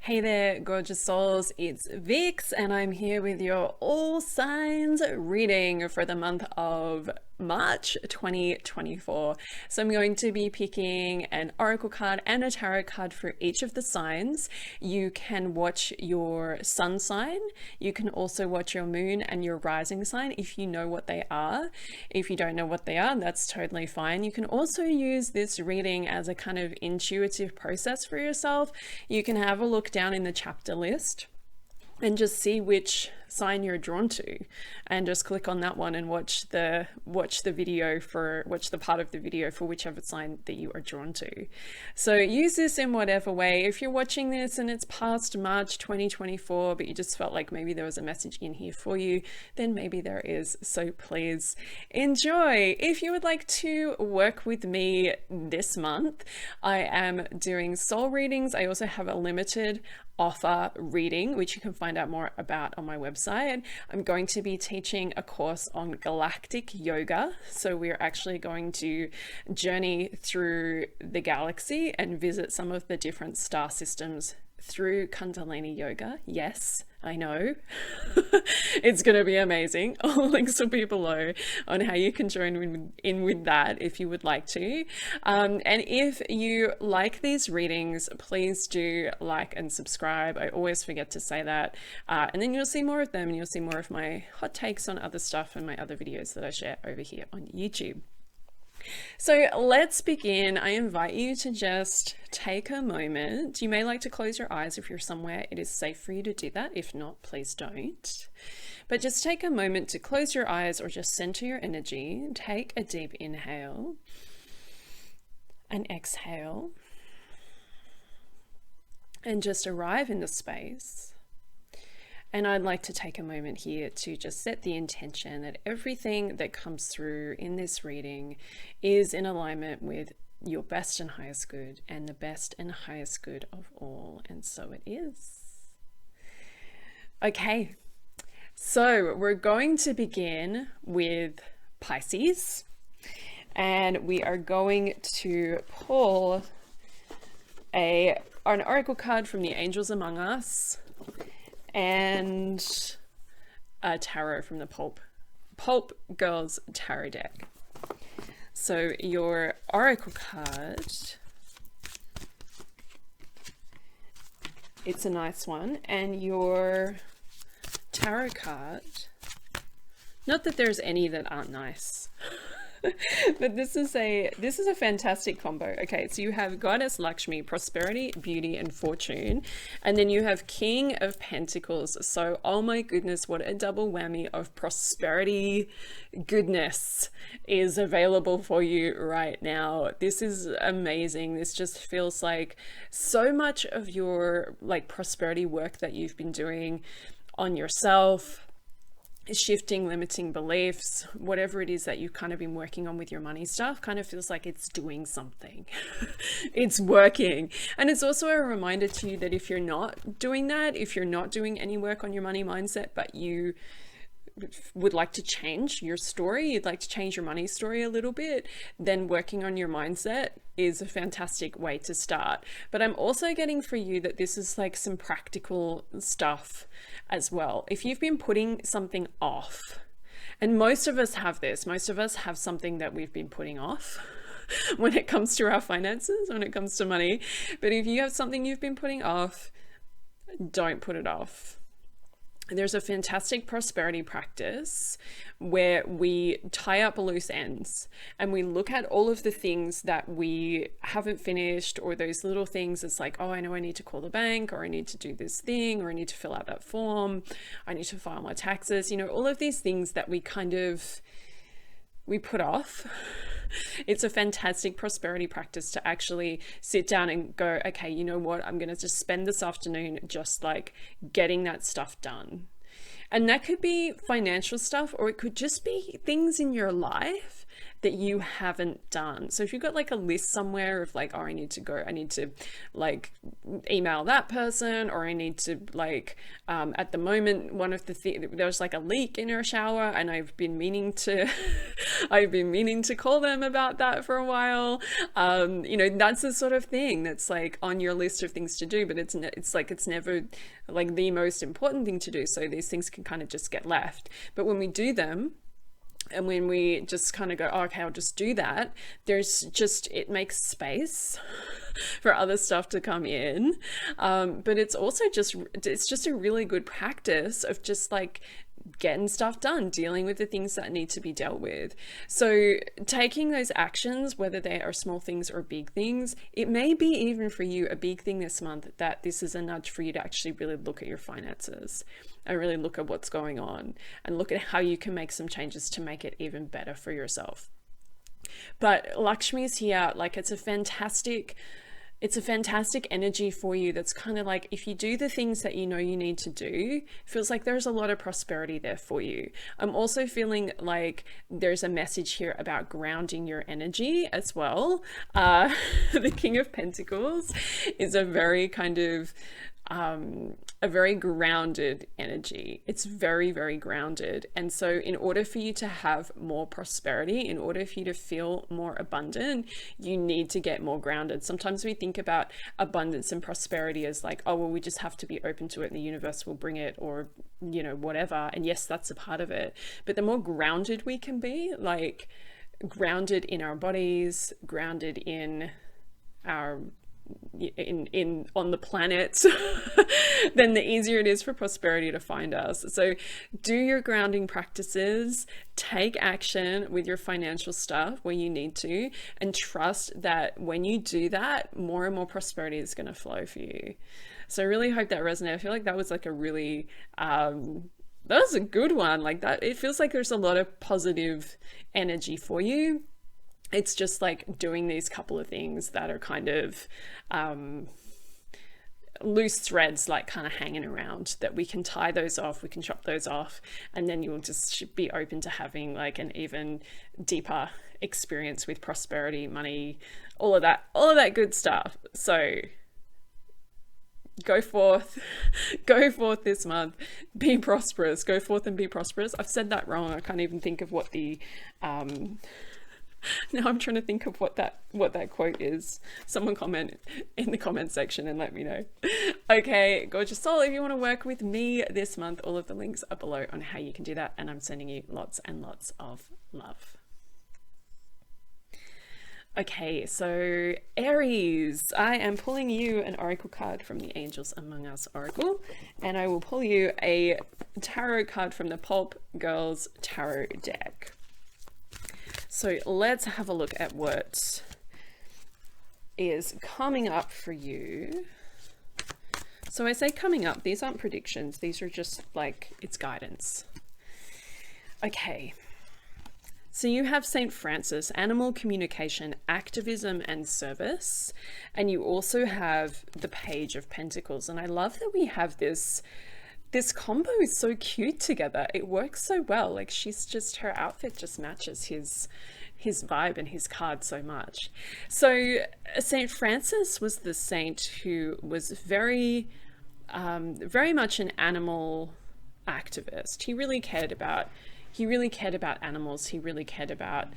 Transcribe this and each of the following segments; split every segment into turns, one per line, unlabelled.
Hey there, gorgeous souls. It's Vix, and I'm here with your all signs reading for the month of March 2024. So I'm going to be picking an oracle card and a tarot card for each of the signs. You can watch your sun sign. You can also watch your moon and your rising sign if you know what they are. If you don't know what they are, that's totally fine. You can also use this reading as a kind of intuitive process for yourself. You can have a look down in the chapter list and just see which sign you're drawn to, and just click on that one and watch the part of the video for whichever sign that you are drawn to. So use this in whatever way. If you're watching this and it's past March 2024, but you just felt like maybe there was a message in here for you, then maybe there is. So please enjoy. If you would like to work with me this month, I am doing soul readings. I also have a limited offer reading, which you can find out more about on my website. I'm going to be teaching a course on Galactic yoga. So we're actually going to journey through the galaxy and visit some of the different star systems through Kundalini yoga. Yes, I know. It's going to be amazing. All links will be below on how you can join in with that if you would like to. And if you like these readings, please do like and subscribe. I always forget to say that. And then you'll see more of them, and you'll see more of my hot takes on other stuff and my other videos that I share over here on YouTube. So let's begin. I invite you to just take a moment. You may like to close your eyes if you're somewhere it is safe for you to do that. If not, please don't. But just take a moment to close your eyes or just center your energy. Take a deep inhale and exhale, and just arrive in the space. And I'd like to take a moment here to just set the intention that everything that comes through in this reading is in alignment with your best and highest good, and the best and highest good of all. And so it is. Okay, so we're going to begin with Pisces, and we are going to pull an oracle card from the Angels Among Us, and a tarot from the Pulp Girls Tarot deck. So your oracle card, it's a nice one, and your tarot card, not that there's any that aren't nice. But this is a fantastic combo. Okay, so you have Goddess Lakshmi, prosperity, beauty, and fortune, and then you have King of Pentacles. So, oh my goodness, what a double whammy of prosperity goodness is available for you right now. This is amazing. This just feels like so much of your prosperity work that you've been doing on yourself, shifting limiting beliefs, whatever it is that you've kind of been working on with your money stuff, kind of feels like it's doing something. It's working. And it's also a reminder to you that if you're not doing that, if you're not doing any work on your money mindset, but you would like to change your story, you'd like to change your money story a little bit, then working on your mindset is a fantastic way to start. But I'm also getting for you that this is like some practical stuff as well. If you've been putting something off, and most of us have this, most of us have something that we've been putting off when it comes to our finances, when it comes to money. But if you have something you've been putting off, don't put it off. There's a fantastic prosperity practice where we tie up loose ends and we look at all of the things that we haven't finished, or those little things. It's like, oh, I know I need to call the bank, or I need to do this thing, or I need to fill out that form, I need to file my taxes, all of these things that we put off. It's a fantastic prosperity practice to actually sit down and go, okay, you know what? I'm going to just spend this afternoon just getting that stuff done. And that could be financial stuff, or it could just be things in your life that you haven't done. So if you've got like a list somewhere of like, oh, I need to like email that person, or I need to like, at the moment, one of the there was like a leak in her shower, and I've been meaning to call them about that for a while. You know, that's the sort of thing that's like on your list of things to do, but it's never like the most important thing to do. So these things can kind of just get left. But when we do them, and when we just kind of go, oh, okay, I'll just do that, it makes space for other stuff to come in. But it's also just a really good practice of just like getting stuff done, dealing with the things that need to be dealt with. So taking those actions, whether they are small things or big things, it may be even for you a big thing this month that this is a nudge for you to actually really look at your finances and really look at what's going on and look at how you can make some changes to make it even better for yourself. But Lakshmi's here, like it's a fantastic energy for you that's kind of like, if you do the things that you know you need to do, feels like there's a lot of prosperity there for you. I'm also feeling like there's a message here about grounding your energy as well. The King of Pentacles is a very kind of a very grounded energy. It's very, very grounded. And so in order for you to have more prosperity, in order for you to feel more abundant, you need to get more grounded. Sometimes we think about abundance and prosperity as like, oh, well, we just have to be open to it and the universe will bring it, or, you know, whatever. And yes, that's a part of it. But the more grounded we can be, like grounded in our bodies, grounded in our on the planet, then the easier it is for prosperity to find us. So do your grounding practices, take action with your financial stuff where you need to, and trust that when you do that, more and more prosperity is going to flow for you. So I really hope that resonated. I feel like that was like a really that was a good one. Like that, it feels like there's a lot of positive energy for you. It's just like doing these couple of things that are kind of loose threads, like kind of hanging around, that we can tie those off, we can chop those off, and then you'll just be open to having like an even deeper experience with prosperity, money, all of that good stuff. So go forth this month, be prosperous, go forth and be prosperous. I've said that wrong. I can't even think of what the now I'm trying to think of what that quote is. Someone comment in the comment section and let me know. Okay, gorgeous soul, if you want to work with me this month, all of the links are below on how you can do that, and I'm sending you lots and lots of love. Okay, so Aries, I am pulling you an oracle card from the Angels Among Us Oracle, and I will pull you a tarot card from the Pulp Girls Tarot deck. So let's have a look at what is coming up for you. So I say coming up, these aren't predictions. These are just like, it's guidance. Okay. So you have St. Francis, animal communication, activism and service. And you also have the Page of Pentacles. And I love that we have this combo is so cute together. It works so well. Like her outfit just matches his vibe and his card so much. So St. Francis was the saint who was very much an animal activist. He really cared about animals. He really cared about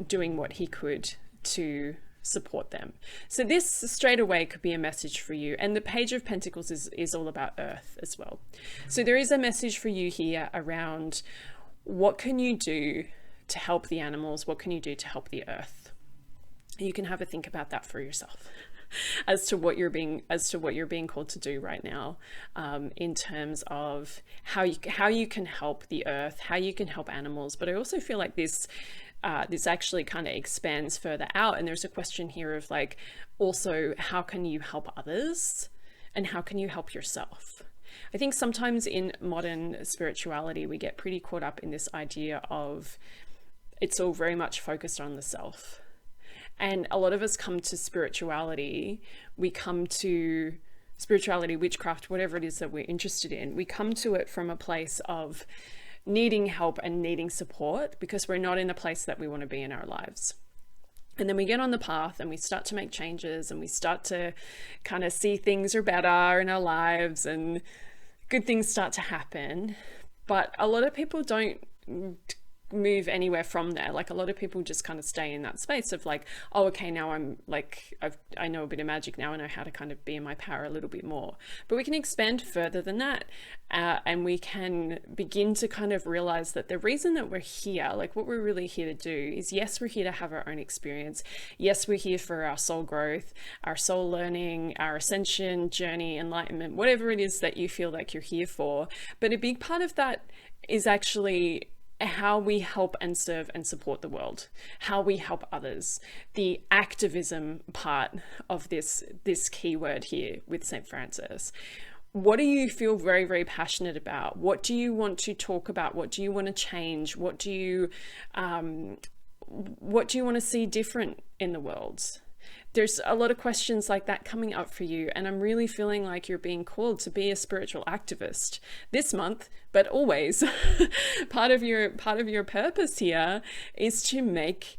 doing what he could to support them. So this straight away could be a message for you. And the Page of Pentacles is all about earth as well. So there is a message for you here around what can you do to help the animals? What can you do to help the earth? You can have a think about that for yourself as to what you're being called to do right now, in terms of how you can help the earth, how you can help animals. But I also feel like this actually kind of expands further out, and there's a question here of like, also, how can you help others and how can you help yourself? I think sometimes in modern spirituality we get pretty caught up in this idea of it's all very much focused on the self, and a lot of us come to spirituality, witchcraft, whatever it is that we're interested in, we come to it from a place of needing help and needing support because we're not in a place that we want to be in our lives. And then we get on the path and we start to make changes and we start to kind of see things are better in our lives and good things start to happen. But a lot of people don't move anywhere from there. Like a lot of people just kind of stay in that space of like, oh, okay, now I'm like, I know a bit of magic now. I know how to kind of be in my power a little bit more. But we can expand further than that. And we can begin to kind of realize that the reason that we're here, like what we're really here to do is, yes, we're here to have our own experience. Yes, we're here for our soul growth, our soul learning, our ascension, journey, enlightenment, whatever it is that you feel like you're here for. But a big part of that is actually how we help and serve and support the world, how we help others, the activism part of this keyword here with St. Francis. What do you feel very, very passionate about? What do you want to talk about? What do you want to change? What do you want to see different in the world? There's a lot of questions like that coming up for you, and I'm really feeling like you're being called to be a spiritual activist this month, but always. part of your purpose here is to make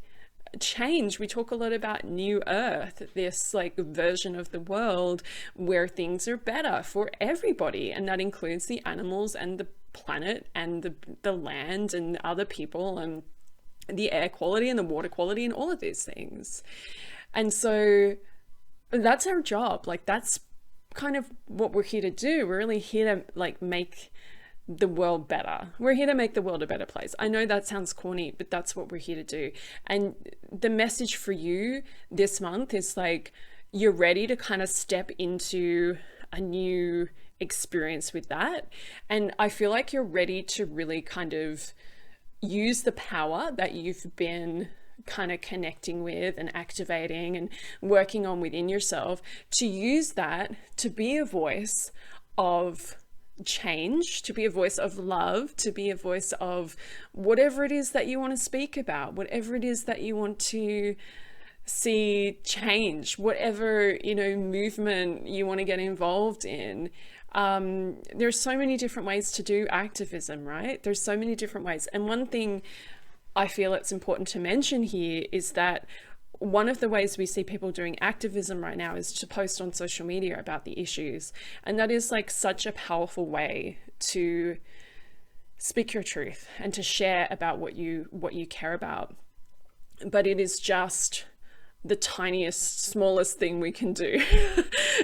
change. We talk a lot about new earth, this like version of the world where things are better for everybody, and that includes the animals and the planet and the land and other people and the air quality and the water quality and all of these things. And so that's our job. Like that's kind of what we're here to do. We're really here to like make the world better. We're here to make the world a better place. I know that sounds corny, but that's what we're here to do. And the message for you this month is like, you're ready to kind of step into a new experience with that. And I feel like you're ready to really kind of use the power that you've been kind of connecting with and activating and working on within yourself, to use that to be a voice of change, to be a voice of love, to be a voice of whatever it is that you want to speak about, whatever it is that you want to see change, whatever, you know, movement you want to get involved in. There's so many different ways to do activism, right? There's so many different ways. And one thing I feel it's important to mention here is that one of the ways we see people doing activism right now is to post on social media about the issues. And that is like such a powerful way to speak your truth and to share about what you care about. But it is just the tiniest, smallest thing we can do.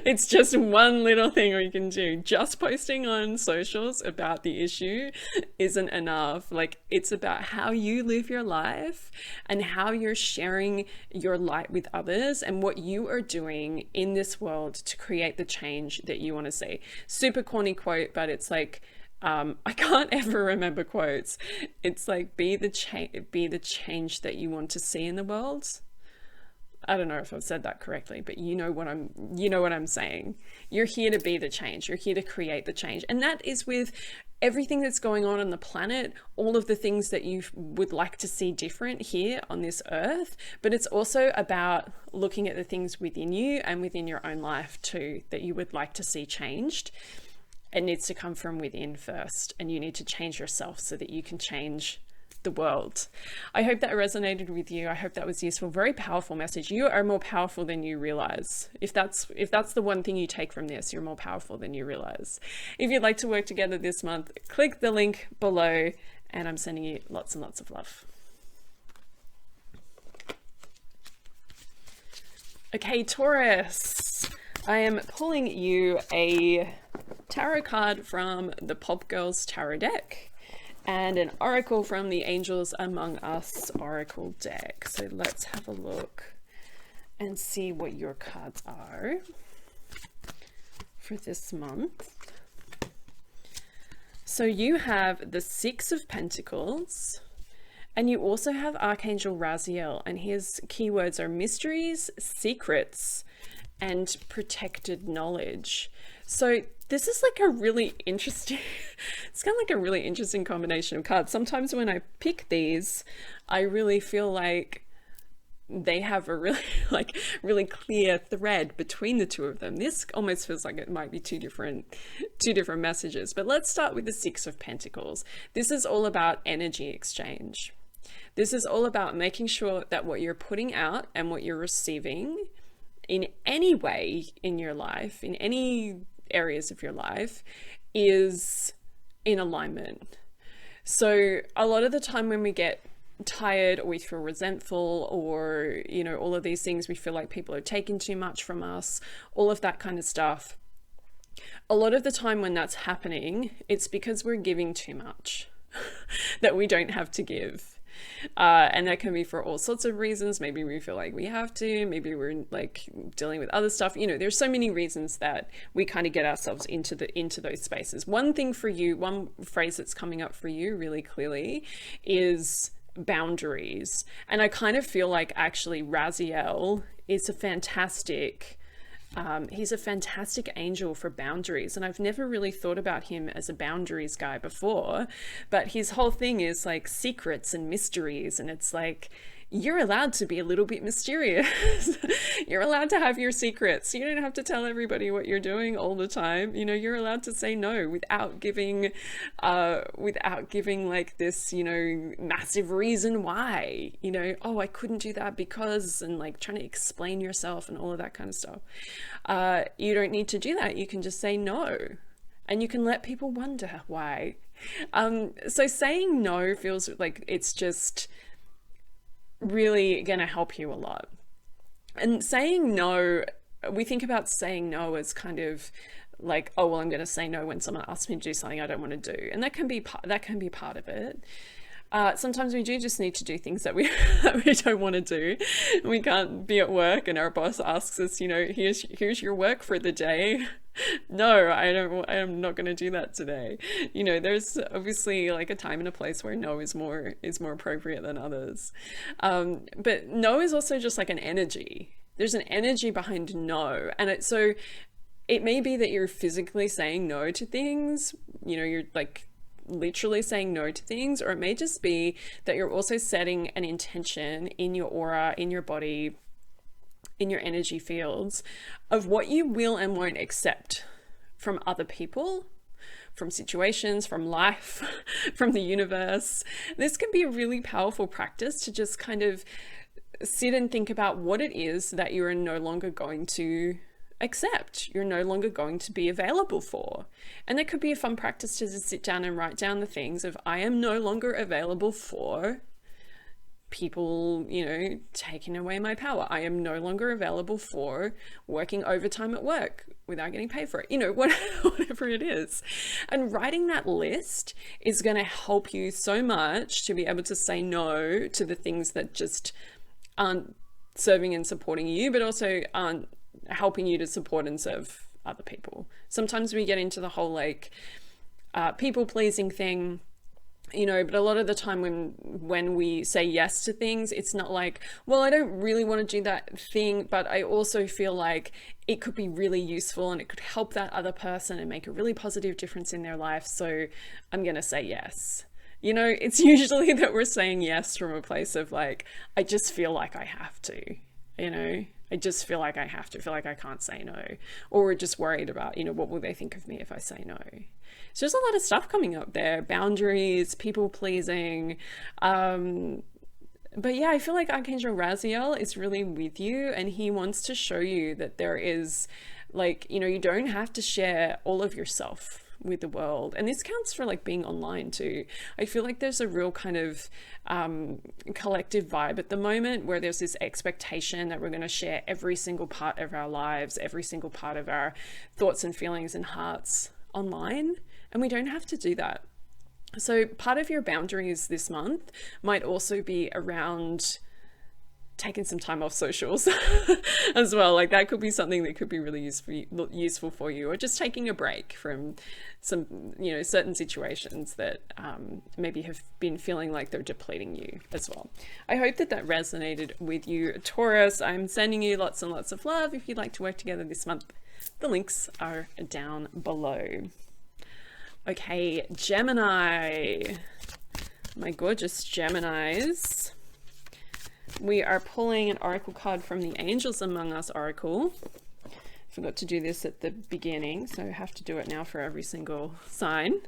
It's just one little thing we can do. Just posting on socials about the issue isn't enough. Like, it's about how you live your life and how you're sharing your light with others and what you are doing in this world to create the change that you want to see. Super corny quote, but it's like, I can't ever remember quotes. It's like, be the change that you want to see in the world. I don't know if I've said that correctly, but you know what I'm saying. You're here to be the change. You're here to create the change. And that is with everything that's going on the planet, all of the things that you would like to see different here on this earth. But it's also about looking at the things within you and within your own life too, that you would like to see changed. It needs to come from within first, and you need to change yourself so that you can change the world. I hope that resonated with you. I hope that was useful. Very powerful message. You are more powerful than you realize. If that's the one thing you take from this, you're more powerful than you realize. If you'd like to work together this month, click the link below, and I'm sending you lots and lots of love. Okay, Taurus, I am pulling you a tarot card from the Pop Girls Tarot deck and an oracle from the Angels Among Us oracle deck. So let's have a look and see what your cards are for this month. So you have the Six of Pentacles, and you also have Archangel Raziel, and his keywords are mysteries, secrets, and protected knowledge. So this is like a really interesting, it's kind of like a really interesting combination of cards. Sometimes when I pick these, I really feel like they have a really really clear thread between the two of them. This almost feels like it might be two different messages. But let's start with the Six of Pentacles. This is all about energy exchange. This is all about making sure that what you're putting out and what you're receiving in any way in your life, in any areas of your life, is in alignment. So a lot of the time when we get tired or we feel resentful, or all of these things, we feel like people are taking too much from us, all of that kind of stuff, a lot of the time when that's happening, it's because we're giving too much that we don't have to give. And that can be for all sorts of reasons. Maybe we feel like we have to, maybe we're like dealing with other stuff. There's so many reasons that we kind of get ourselves into those spaces. One thing for you, one phrase that's coming up for you really clearly is boundaries. And I kind of feel like actually Raziel is a fantastic he's a fantastic angel for boundaries, and I've never really thought about him as a boundaries guy before, but his whole thing is like secrets and mysteries, and it's like, you're allowed to be a little bit mysterious. You're allowed to have your secrets. You don't have to tell everybody what you're doing all the time. You're allowed to say no without giving like this, massive reason why, oh, I couldn't do that because, and like trying to explain yourself and all of that kind of stuff. You don't need to do that. You can just say no, and you can let people wonder why. So saying no feels like it's just really going to help you a lot. And saying no, we think about saying no as kind of like, oh, well, I'm going to say no when someone asks me to do something I don't want to do. And that can be part of it. Sometimes we do just need to do things that we don't want to do. We can't be at work and our boss asks us, here's your work for the day. No, I am not going to do that today. There's obviously like a time and a place where no is more appropriate than others. But no is also just like an energy. There's an energy behind no. And so it may be that you're physically saying no to things, you're like literally saying no to things, or it may just be that you're also setting an intention in your aura, in your body, in your energy fields of what you will and won't accept from other people, from situations, from life, from the universe. This can be a really powerful practice to just kind of sit and think about what it is that you are no longer going to accept, you're no longer going to be available for. And that could be a fun practice to just sit down and write down the things of, I am no longer available for people, taking away my power. I am no longer available for working overtime at work without getting paid for it, whatever it is. And writing that list is going to help you so much to be able to say no to the things that just aren't serving and supporting you, but also aren't helping you to support and serve other people. Sometimes we get into the whole like people pleasing thing, but a lot of the time when we say yes to things, it's not like, well, I don't really want to do that thing, but I also feel like it could be really useful and it could help that other person and make a really positive difference in their life, so I'm going to say yes. It's usually that we're saying yes from a place of like, I just feel like I have to, I just feel like I have to, feel like I can't say no. Or we're just worried about, what will they think of me if I say no? So there's a lot of stuff coming up there. Boundaries, people pleasing. But yeah, I feel like Archangel Raziel is really with you, and he wants to show you that there is like, you don't have to share all of yourself with the world. And this counts for like being online too. I feel like there's a real kind of collective vibe at the moment where there's this expectation that we're going to share every single part of our lives, every single part of our thoughts and feelings and hearts online, and we don't have to do that. So part of your boundaries this month might also be around taking some time off socials as well. Like that could be something that could be really useful for you, or just taking a break from some, certain situations that maybe have been feeling like they're depleting you as well. I hope that resonated with you, Taurus. I'm sending you lots and lots of love. If you'd like to work together this month, the links are down below. Okay, Gemini, my gorgeous Geminis. we are pulling an oracle card from the Angels Among Us Oracle. Forgot to do this at the beginning, so I have to do it now for every single sign.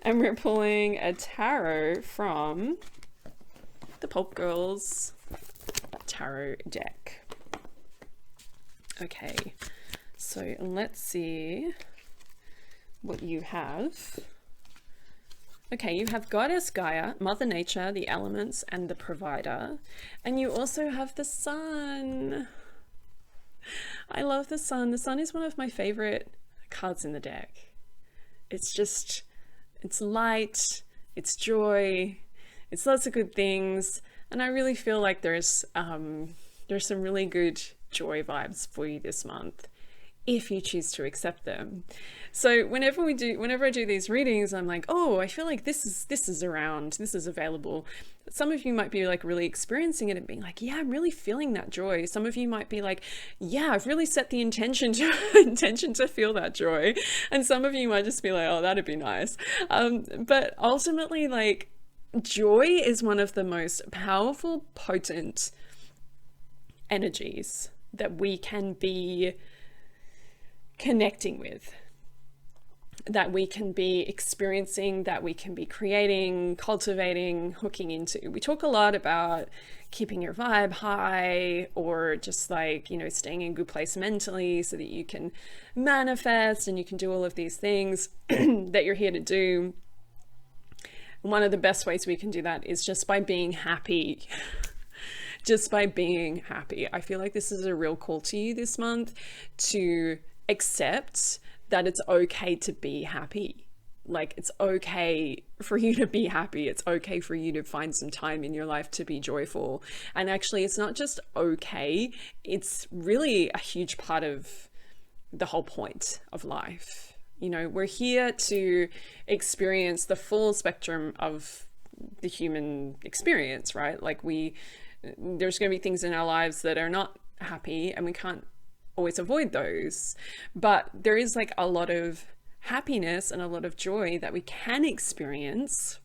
And we're pulling a tarot from the Pulp Girls tarot deck. Okay, so let's see what you have. Okay, you have Goddess Gaia, Mother Nature, the elements, and the provider. And you also have the Sun. I love the Sun. The Sun is one of my favorite cards in the deck. It's just, it's light, it's joy, it's lots of good things. And I really feel like there's some really good joy vibes for you this month, if you choose to accept them. So whenever I do these readings, I'm like, oh, I feel like this is around, this is available. Some of you might be like really experiencing it and being like, yeah, I'm really feeling that joy. Some of you might be like, yeah, I've really set the intention to feel that joy. And some of you might just be like, oh, that'd be nice. But ultimately, like, joy is one of the most powerful, potent energies that we can be connecting with, that we can be experiencing, that we can be creating, cultivating, hooking into. We talk a lot about keeping your vibe high, or just like, you know, staying in a good place mentally so that you can manifest and you can do all of these things that you're here to do. One of the best ways we can do that is just by being happy. Just by being happy. I feel like this is a real call to you this month to accept that it's okay to be happy. Like, it's okay for you to be happy. It's okay for you to find some time in your life to be joyful. And actually, it's not just okay, it's really a huge part of the whole point of life. You know, we're here to experience the full spectrum of the human experience, right? Like, there's going to be things in our lives that are not happy, and we can't always avoid those, but there is like a lot of happiness and a lot of joy that we can experience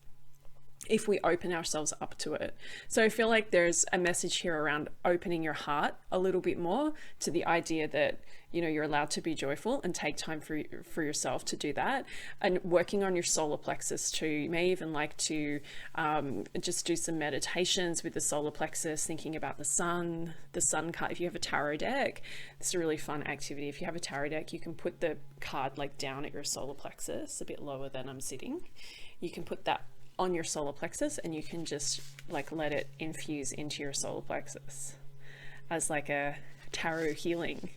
if we open ourselves up to it. So I feel like there's a message here around opening your heart a little bit more to the idea that, you know, you're allowed to be joyful and take time for yourself to do that, and working on your solar plexus too. You may even like to just do some meditations with the solar plexus, thinking about the sun card. If you have a tarot deck, this is a really fun activity. If you have a tarot deck, you can put the card like down at your solar plexus, a bit lower than I'm sitting. You can put that on your solar plexus, and you can just like let it infuse into your solar plexus as like a tarot healing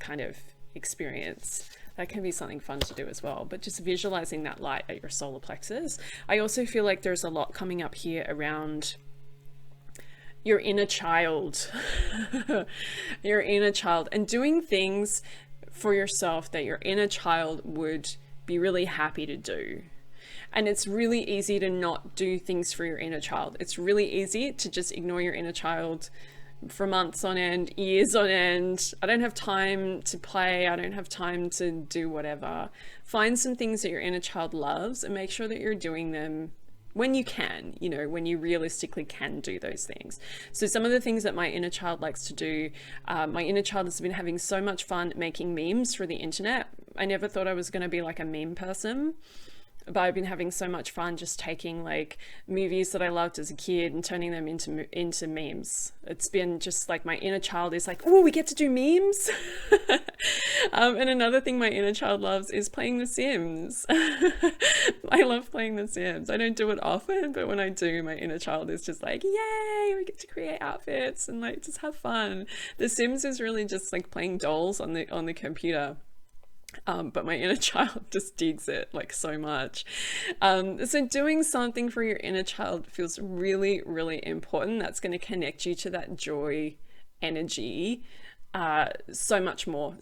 kind of experience. That can be something fun to do as well, but just visualizing that light at your solar plexus. I also feel like there's a lot coming up here around your inner child. Your inner child, and doing things for yourself that your inner child would be really happy to do. And it's really easy to not do things for your inner child. It's really easy to just ignore your inner child for months on end, years on end. I don't have time to play. I don't have time to do whatever. Find some things that your inner child loves and make sure that you're doing them when you can, you know, when you realistically can do those things. So some of the things that my inner child likes to do, my inner child has been having so much fun making memes for the internet. I never thought I was going to be like a meme person, but I've been having so much fun just taking like movies that I loved as a kid and turning them into memes. It's been just like my inner child is like, oh, we get to do memes. And another thing my inner child loves is playing The Sims. I love playing The Sims. I don't do it often, but when I do, my inner child is just like, yay, we get to create outfits and like just have fun. The Sims is really just like playing dolls on the computer. But my inner child just digs it like so much. So doing something for your inner child feels really, really important. That's going to connect you to that joy energy so much more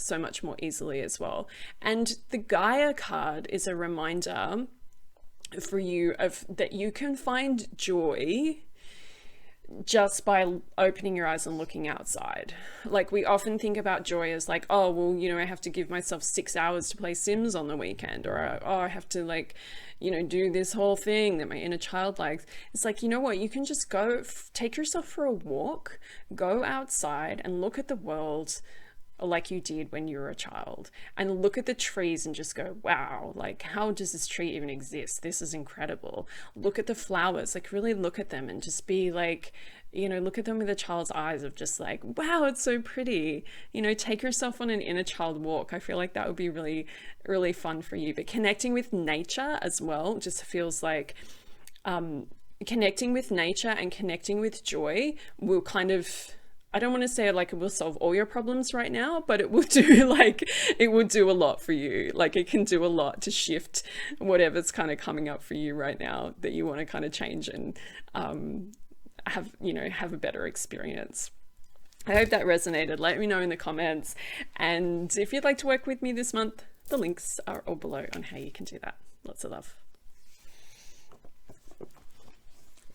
easily as well. And the Gaia card is a reminder for you of that you can find joy just by opening your eyes and looking outside. Like, we often think about joy as like, oh, well, you know, I have to give myself 6 hours to play Sims on the weekend, or oh, I have to, like, you know, do this whole thing that my inner child likes. It's like, you know what, you can just go take yourself for a walk, go outside and look at the world like you did when you were a child, and look at the trees and just go, wow, like, how does this tree even exist? This is incredible. Look at the flowers, like, really look at them and just be like, you know, look at them with a child's eyes of just like, wow, it's so pretty. You know, take yourself on an inner child walk. I feel like that would be really, really fun for you. But connecting with nature as well just feels like connecting with nature and connecting with joy will kind of, I don't want to say like it will solve all your problems right now, but it will do, like, it will do a lot for you. Like, it can do a lot to shift whatever's kind of coming up for you right now that you want to kind of change and have, you know, have a better experience. I hope that resonated. Let me know in the comments. And if you'd like to work with me this month, the links are all below on how you can do that. Lots of love.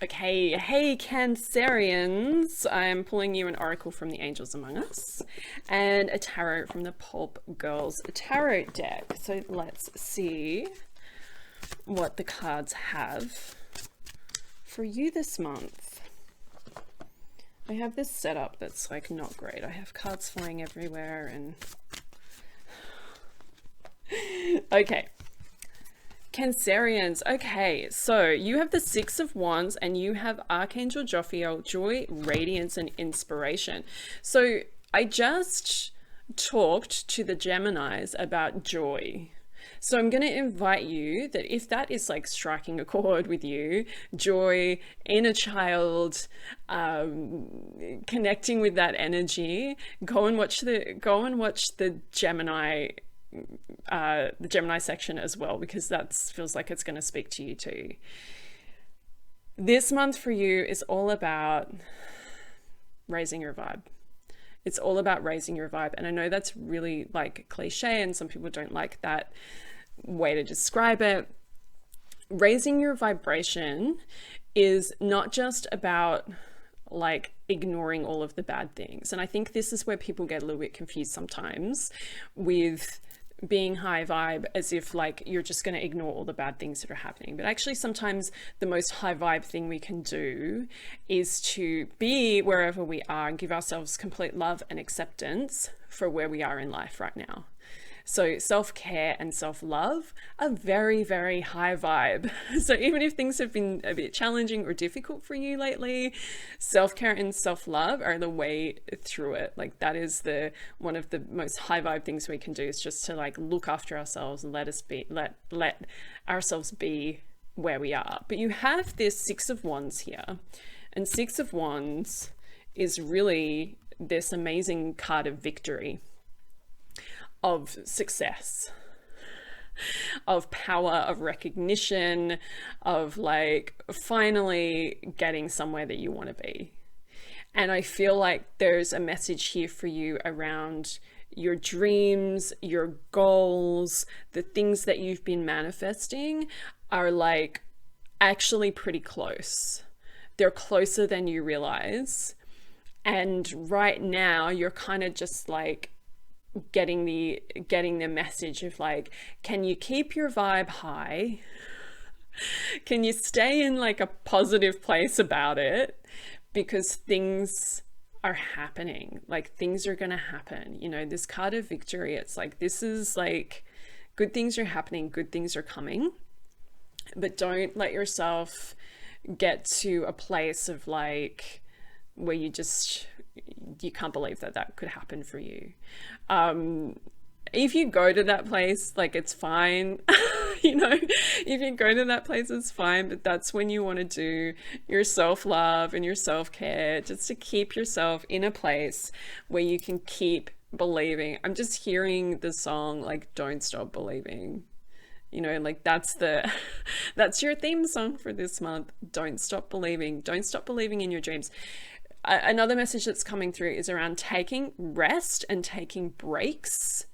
Okay, hey Cancerians, I'm pulling you an oracle from the Angels Among Us and a tarot from the Pulp Girls tarot deck. So let's see what the cards have for you this month. I have this setup that's like not great. I have cards flying everywhere and okay. Cancerians, okay, so you have the Six of Wands and you have Archangel Jophiel, joy, radiance, and inspiration. So I just talked to the Geminis about joy. So I'm going to invite you that if that is like striking a chord with you, joy, inner child, connecting with that energy, go and watch the Gemini section as well, because that feels like it's going to speak to you too. This month for you is all about raising your vibe. It's all about raising your vibe. And I know that's really like cliche and some people don't like that way to describe it. Raising your vibration is not just about like ignoring all of the bad things. And I think this is where people get a little bit confused sometimes with being high vibe, as if like you're just going to ignore all the bad things that are happening. But actually sometimes the most high vibe thing we can do is to be wherever we are and give ourselves complete love and acceptance for where we are in life right now. So self-care and self-love are very, very high vibe. So even if things have been a bit challenging or difficult for you lately, self-care and self-love are the way through it. Like, that is one of the most high vibe things we can do, is just to like look after ourselves and let ourselves be where we are. But you have this Six of Wands here, and Six of Wands is really this amazing card of victory, of success, of power, of recognition, of like finally getting somewhere that you want to be. And I feel like there's a message here for you around your dreams, your goals, the things that you've been manifesting are like actually pretty close. They're closer than you realize. And right now you're kind of just like getting the message of like, can you keep your vibe high? Can you stay in like a positive place about it? Because things are happening, like things are gonna happen. You know, this card of victory, it's like, this is like, good things are happening, good things are coming, but don't let yourself get to a place of like, where you can't believe that could happen for you. If you go to that place, like, it's fine. You know, if you go to that place, it's fine, but that's when you want to do your self-love and your self-care, just to keep yourself in a place where you can keep believing. I'm just hearing the song like Don't Stop Believing. You know, like that's your theme song for this month. Don't stop believing. Don't stop believing in your dreams. Another message that's coming through is around taking rest and taking breaks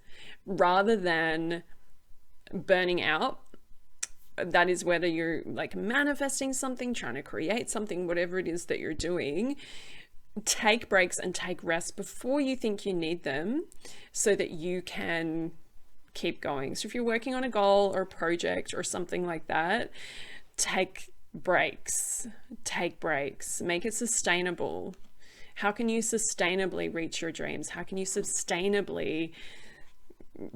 rather than burning out that is whether you're like manifesting something, trying to create something, whatever it is that you're doing, take breaks and take rest before you think you need them so that you can keep going. So if you're working on a goal or a project or something like that, take breaks, make it sustainable. How can you sustainably reach your dreams? How can you sustainably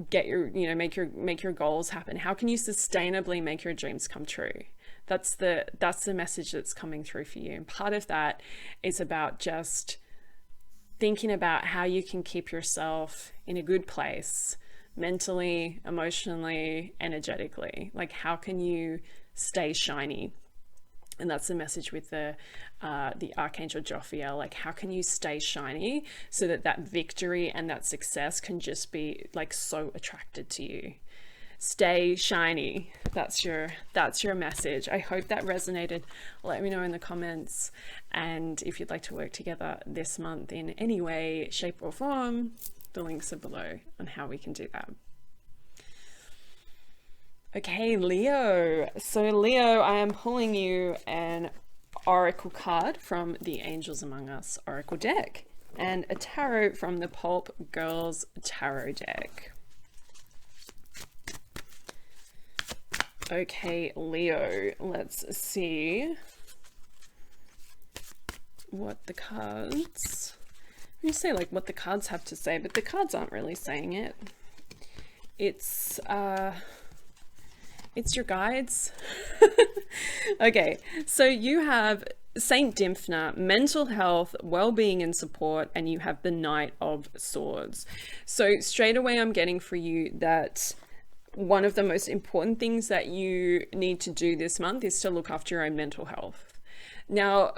get your, make your goals happen? How can you sustainably make your dreams come true? That's the message that's coming through for you. And part of that is about just thinking about how you can keep yourself in a good place, mentally, emotionally, energetically. Like, how can you stay shiny? And that's the message with the Archangel Jophiel. Like, how can you stay shiny so that victory and that success can just be like so attracted to you? Stay shiny. That's your message. I hope that resonated. Let me know in the comments. And if you'd like to work together this month in any way, shape or form, the links are below on how we can do that. Okay, Leo. So Leo, I am pulling you an oracle card from the Angels Among Us oracle deck and a tarot from the Pulp Girls tarot deck. Okay, Leo, let's see what the cards, you say like what the cards have to say, but the cards aren't really saying it. It's your guides. Okay, so you have Saint Dymphna, mental health, well-being and support, and you have the Knight of Swords. So straight away I'm getting for you that one of the most important things that you need to do this month is to look after your own mental health. Now,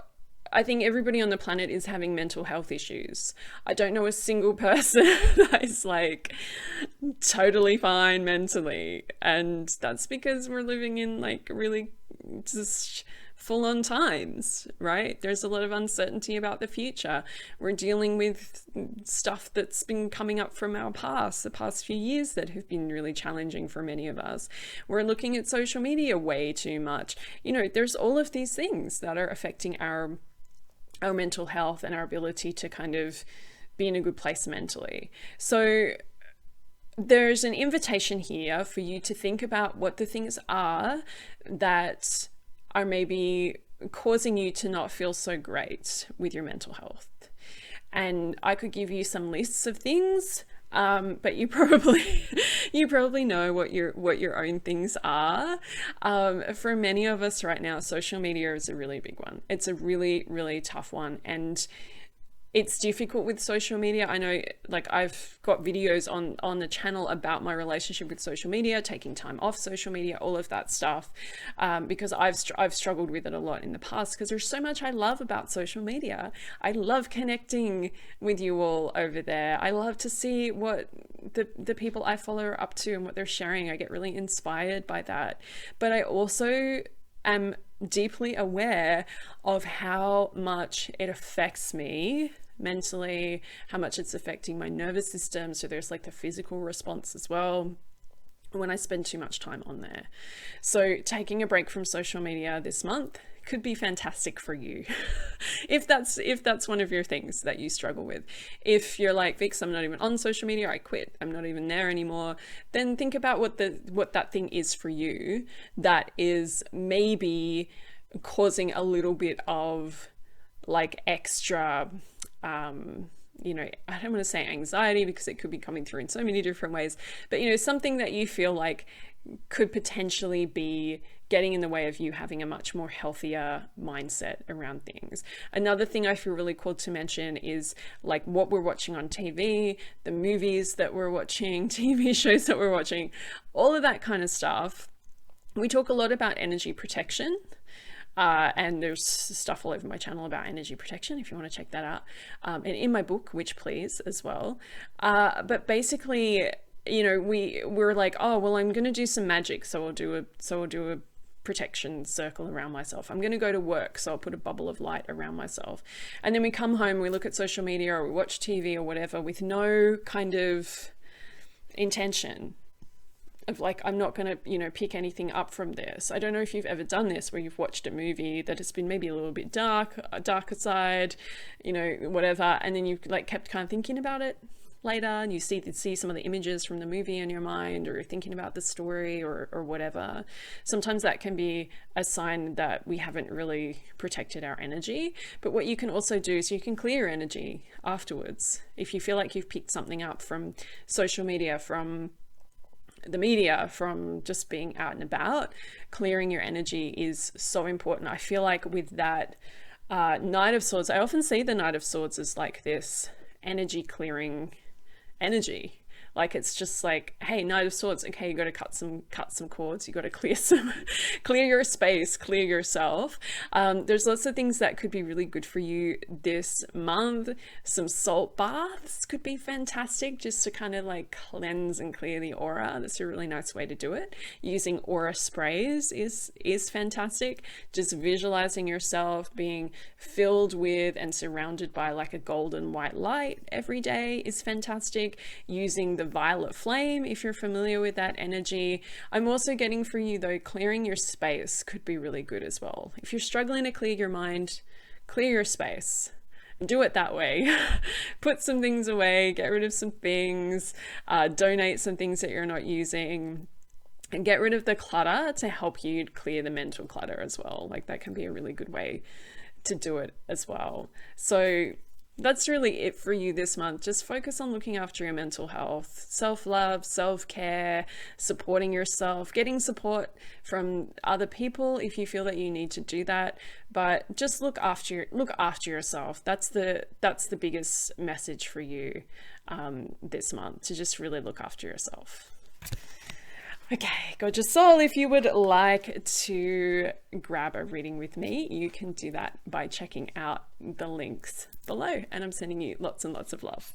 I think everybody on the planet is having mental health issues. I don't know a single person that is like totally fine mentally. And that's because we're living in like really just full-on times, right? There's a lot of uncertainty about the future. We're dealing with stuff that's been coming up from our past, the past few years that have been really challenging for many of us. We're looking at social media way too much. There's all of these things that are affecting our mental health and our ability to kind of be in a good place mentally. So there's an invitation here for you to think about what the things are that are maybe causing you to not feel so great with your mental health. And I could give you some lists of things, but you probably know what your own things are. For many of us right now, social media is a really big one. It's a really, really tough one. And it's difficult with social media. I know, like, I've got videos on the channel about my relationship with social media, taking time off social media, all of that stuff, because I've struggled with it a lot in the past, because there's so much I love about social media. I love connecting with you all over there. I love to see what the people I follow are up to and what they're sharing. I get really inspired by that. But I also am deeply aware of how much it affects me mentally, how much it's affecting my nervous system. So there's like the physical response as well when I spend too much time on there. So taking a break from social media this month could be fantastic for you. if that's one of your things that you struggle with. If you're like, Vix, I'm not even on social media, I quit, I'm not even there anymore, then think about what that thing is for you that is maybe causing a little bit of like extra I don't want to say anxiety, because it could be coming through in so many different ways, but something that you feel like could potentially be getting in the way of you having a much more healthier mindset around things. Another thing I feel really called to mention is like what we're watching on TV, the movies that we're watching, TV shows that we're watching, all of that kind of stuff. We talk a lot about energy protection. And there's stuff all over my channel about energy protection if you want to check that out, and in my book, Witch Please, as well. But basically, we're like, oh well, I'm going to do some magic, so I'll do a protection circle around myself. I'm going to go to work, so I'll put a bubble of light around myself. And then we come home, we look at social media or we watch TV or whatever with no kind of intention of like, I'm not going to, you know, pick anything up from this. I don't know if you've ever done this, where you've watched a movie that has been maybe a little bit dark, a darker side, you know, whatever, and then you've like kept kind of thinking about it later, and you see some of the images from the movie in your mind, or you're thinking about the story, or whatever. Sometimes that can be a sign that we haven't really protected our energy. But what you can also do is you can clear your energy afterwards. If you feel like you've picked something up from social media, from the media, from just being out and about, clearing your energy is so important. I feel like with that Knight of Swords, I often see the Knight of Swords as like this energy clearing energy. Like, it's just like, hey, Knight of Swords, okay, you got to cut some cords, you got to clear your space, clear yourself. There's lots of things that could be really good for you this month. Some salt baths could be fantastic, just to kind of like cleanse and clear the aura. That's a really nice way to do it. Using aura sprays is fantastic. Just visualizing yourself being filled with and surrounded by like a golden white light every day is fantastic. Using the violet flame, if you're familiar with that energy. I'm also getting for you though, clearing your space could be really good as well. If you're struggling to clear your mind, clear your space. Do it that way. Put some things away, get rid of some things, donate some things that you're not using, and get rid of the clutter to help you clear the mental clutter as well. Like, that can be a really good way to do it as well. So that's really it for you this month. Just focus on looking after your mental health, self-love, self-care, supporting yourself, getting support from other people if you feel that you need to do that. But just look after yourself. That's the biggest message for you this month, to just really look after yourself. Okay, gorgeous soul, if you would like to grab a reading with me, you can do that by checking out the links below, and I'm sending you lots and lots of love.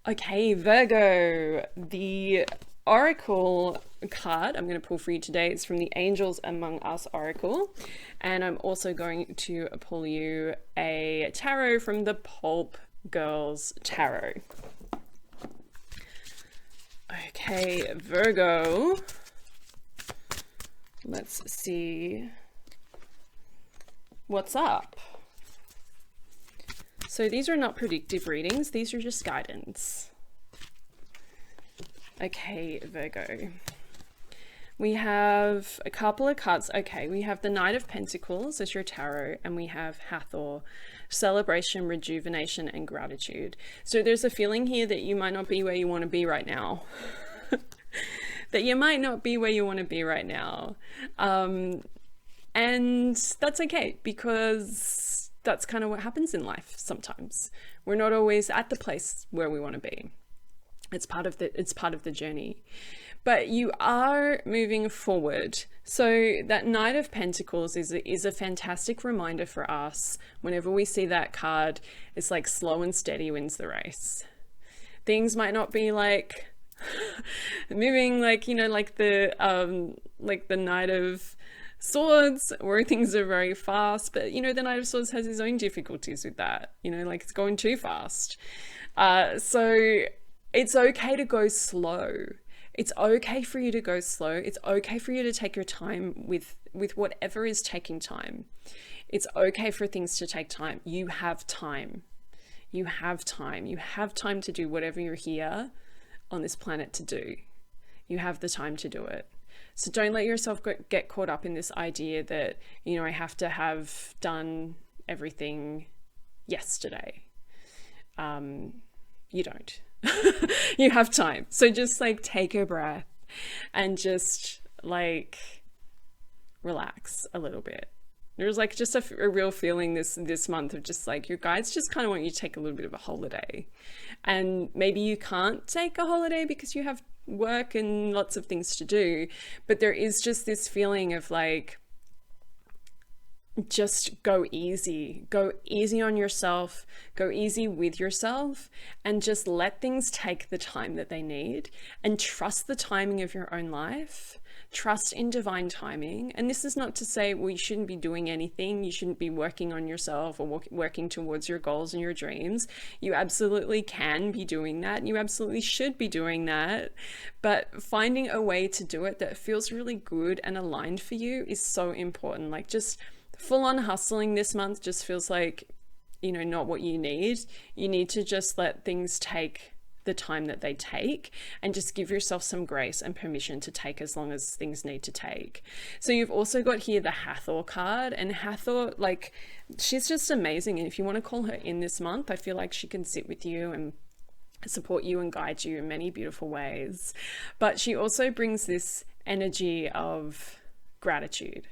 Okay, Virgo, the Oracle card I'm going to pull for you today is from the Angels Among Us Oracle, and I'm also going to pull you a tarot from the Pulp Girls Tarot. Okay, Virgo, let's see what's up. So these are not predictive readings, these are just guidance. Okay, Virgo. We have a couple of cards. Okay, we have the Knight of Pentacles as your tarot, and we have Hathor, celebration, rejuvenation, and gratitude. So there's a feeling here that you might not be where you want to be right now. That you might not be where you want to be right now. And that's okay, because that's kind of what happens in life sometimes. We're not always at the place where we want to be. It's part of the journey, but you are moving forward. So that Knight of Pentacles is a fantastic reminder for us. Whenever we see that card, it's like slow and steady wins the race. Things might not be like moving like, you know, like the Knight of Swords, where things are very fast, but you know, the Knight of Swords has his own difficulties with that, you know, like it's going too fast. So it's okay to go slow. It's okay for you to go slow. It's okay for you to take your time with whatever is taking time. It's okay for things to take time. You have time. You have time. You have time to do whatever you're here on this planet to do. You have the time to do it. So don't let yourself get caught up in this idea that, you know, I have to have done everything yesterday. You don't. You have time. So just like take a breath and just like relax a little bit. There's like just a real feeling this month of just like your guides just kind of want you to take a little bit of a holiday. And maybe you can't take a holiday because you have work and lots of things to do, but there is just this feeling of like, just go easy on yourself, go easy with yourself, and just let things take the time that they need, and trust the timing of your own life. trust in divine timing. And this is not to say, well, you shouldn't be doing anything, you shouldn't be working on yourself or working towards your goals and your dreams. You absolutely can be doing that. You absolutely should be doing that. But finding a way to do it that feels really good and aligned for you is so important. Like, just full on hustling this month just feels like, you know, not what you need. You need to just let things take the time that they take, and just give yourself some grace and permission to take as long as things need to take. So you've also got here the Hathor card, and Hathor, like, she's just amazing. And if you want to call her in this month, I feel like she can sit with you and support you and guide you in many beautiful ways. But she also brings this energy of gratitude.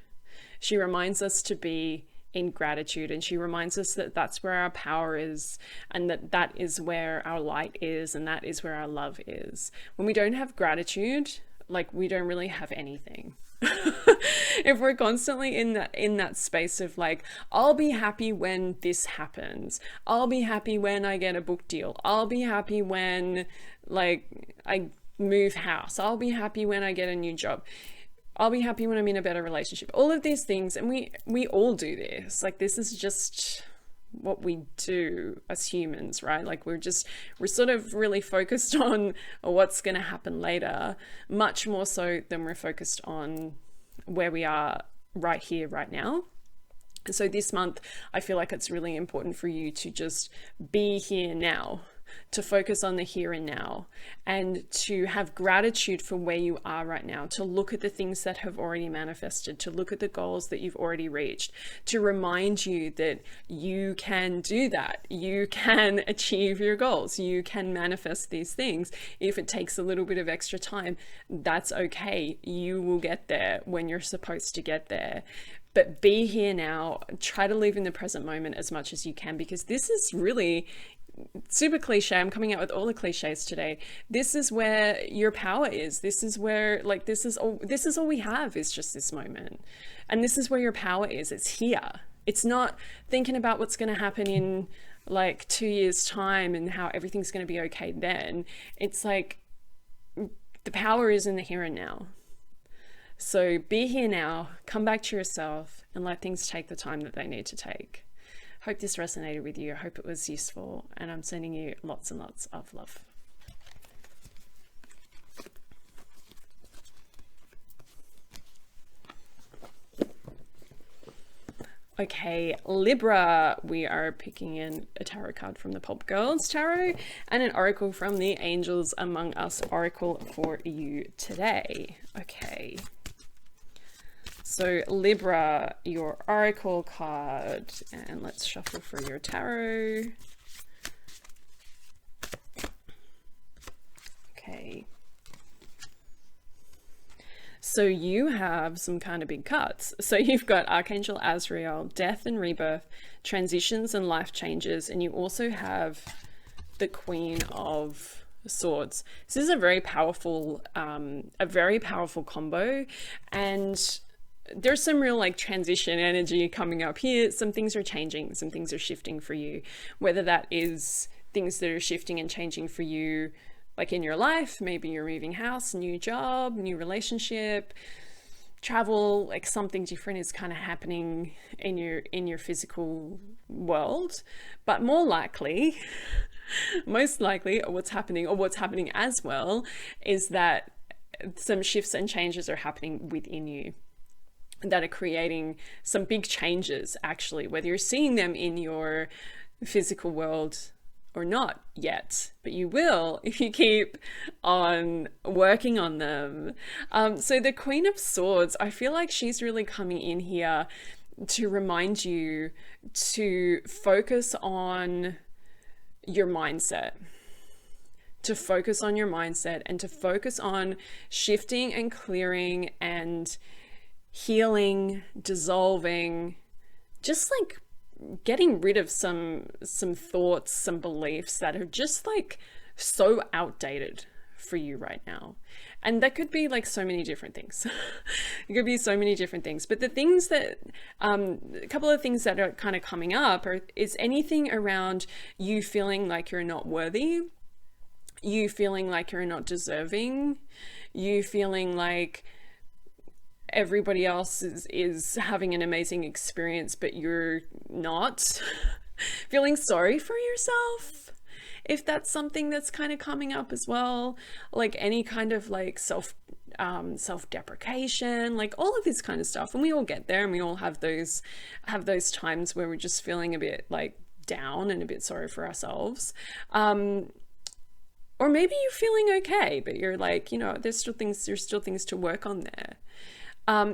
She reminds us to be in gratitude, and she reminds us that that's where our power is, and that that is where our light is, and that is where our love is. When we don't have gratitude, like, we don't really have anything. If we're constantly in that space of like, I'll be happy when this happens, I'll be happy when I get a book deal, I'll be happy when, like, I move house, I'll be happy when I get a new job, I'll be happy when I'm in a better relationship, all of these things. And we all do this. Like, this is just what we do as humans, right? Like, we're sort of really focused on what's going to happen later, much more so than we're focused on where we are right here, right now. And so this month, I feel like it's really important for you to just be here now, to focus on the here and now, and to have gratitude for where you are right now, to look at the things that have already manifested, to look at the goals that you've already reached, to remind you that you can do that. You can achieve your goals. You can manifest these things. If it takes a little bit of extra time, that's okay. You will get there when you're supposed to get there. But be here now. Try to live in the present moment as much as you can, because this is really super cliche. I'm coming out with all the cliches today. This is where your power is. This is where, like, this is all we have, is just this moment. And this is where your power is. It's here. It's not thinking about what's going to happen in like 2 years time and how everything's going to be okay then. It's like, the power is in the here and now. So be here now, come back to yourself, and let things take the time that they need to take. Hope this resonated with you. I hope it was useful, and I'm sending you lots and lots of love. Okay, Libra, we are picking in a tarot card from the Pop Girls Tarot and an oracle from the Angels Among Us Oracle for you today. Okay. So Libra, your oracle card, and let's shuffle for your tarot. Okay. So you have some kind of big cards. So you've got Archangel Azrael, death and rebirth, transitions and life changes, and you also have the Queen of Swords. This is a very powerful combo, and there's some real like transition energy coming up here. Some things are changing, some things are shifting for you, whether that is things that are shifting and changing for you like in your life. Maybe you're moving house, new job, new relationship, travel, like something different is kind of happening in your physical world. But more likely, most likely, what's happening as well is that some shifts and changes are happening within you that are creating some big changes, actually, whether you're seeing them in your physical world or not yet, but you will if you keep on working on them. So the Queen of Swords, I feel like she's really coming in here to remind you to focus on your mindset, and to focus on shifting and clearing and healing, dissolving, just like getting rid of some thoughts, some beliefs that are just like so outdated for you right now. And that could be like so many different things. It could be so many different things. But the things that, a couple of things that are kind of coming up is anything around you feeling like you're not worthy, you feeling like you're not deserving, you feeling like everybody else is having an amazing experience, but you're not. Feeling sorry for yourself, if that's something that's kind of coming up as well, like any kind of like self-deprecation, like all of this kind of stuff. And we all get there, and we all have those times where we're just feeling a bit like down and a bit sorry for ourselves. Or maybe you're feeling okay, but you're like, you know, there's still things to work on there.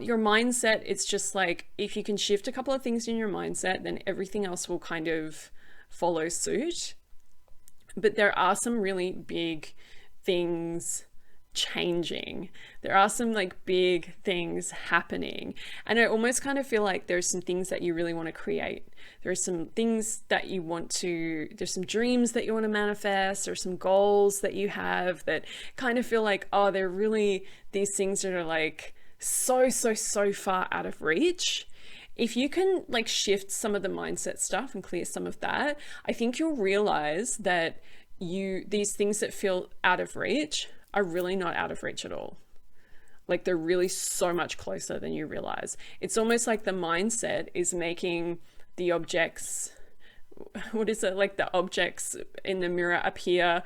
Your mindset, it's just like, if you can shift a couple of things in your mindset, then everything else will kind of follow suit. But there are some really big things changing. There are some like big things happening. And I almost kind of feel like there's some things that you really want to create. There's some things that you want to, there's some dreams that you want to manifest, or some goals that you have that kind of feel like, oh, they're really these things that are like so far out of reach. If you can like shift some of the mindset stuff and clear some of that, I think you'll realize that these things that feel out of reach are really not out of reach at all. Like, they're really so much closer than you realize. It's almost like the mindset is making the objects, what is it, like the objects in the mirror appear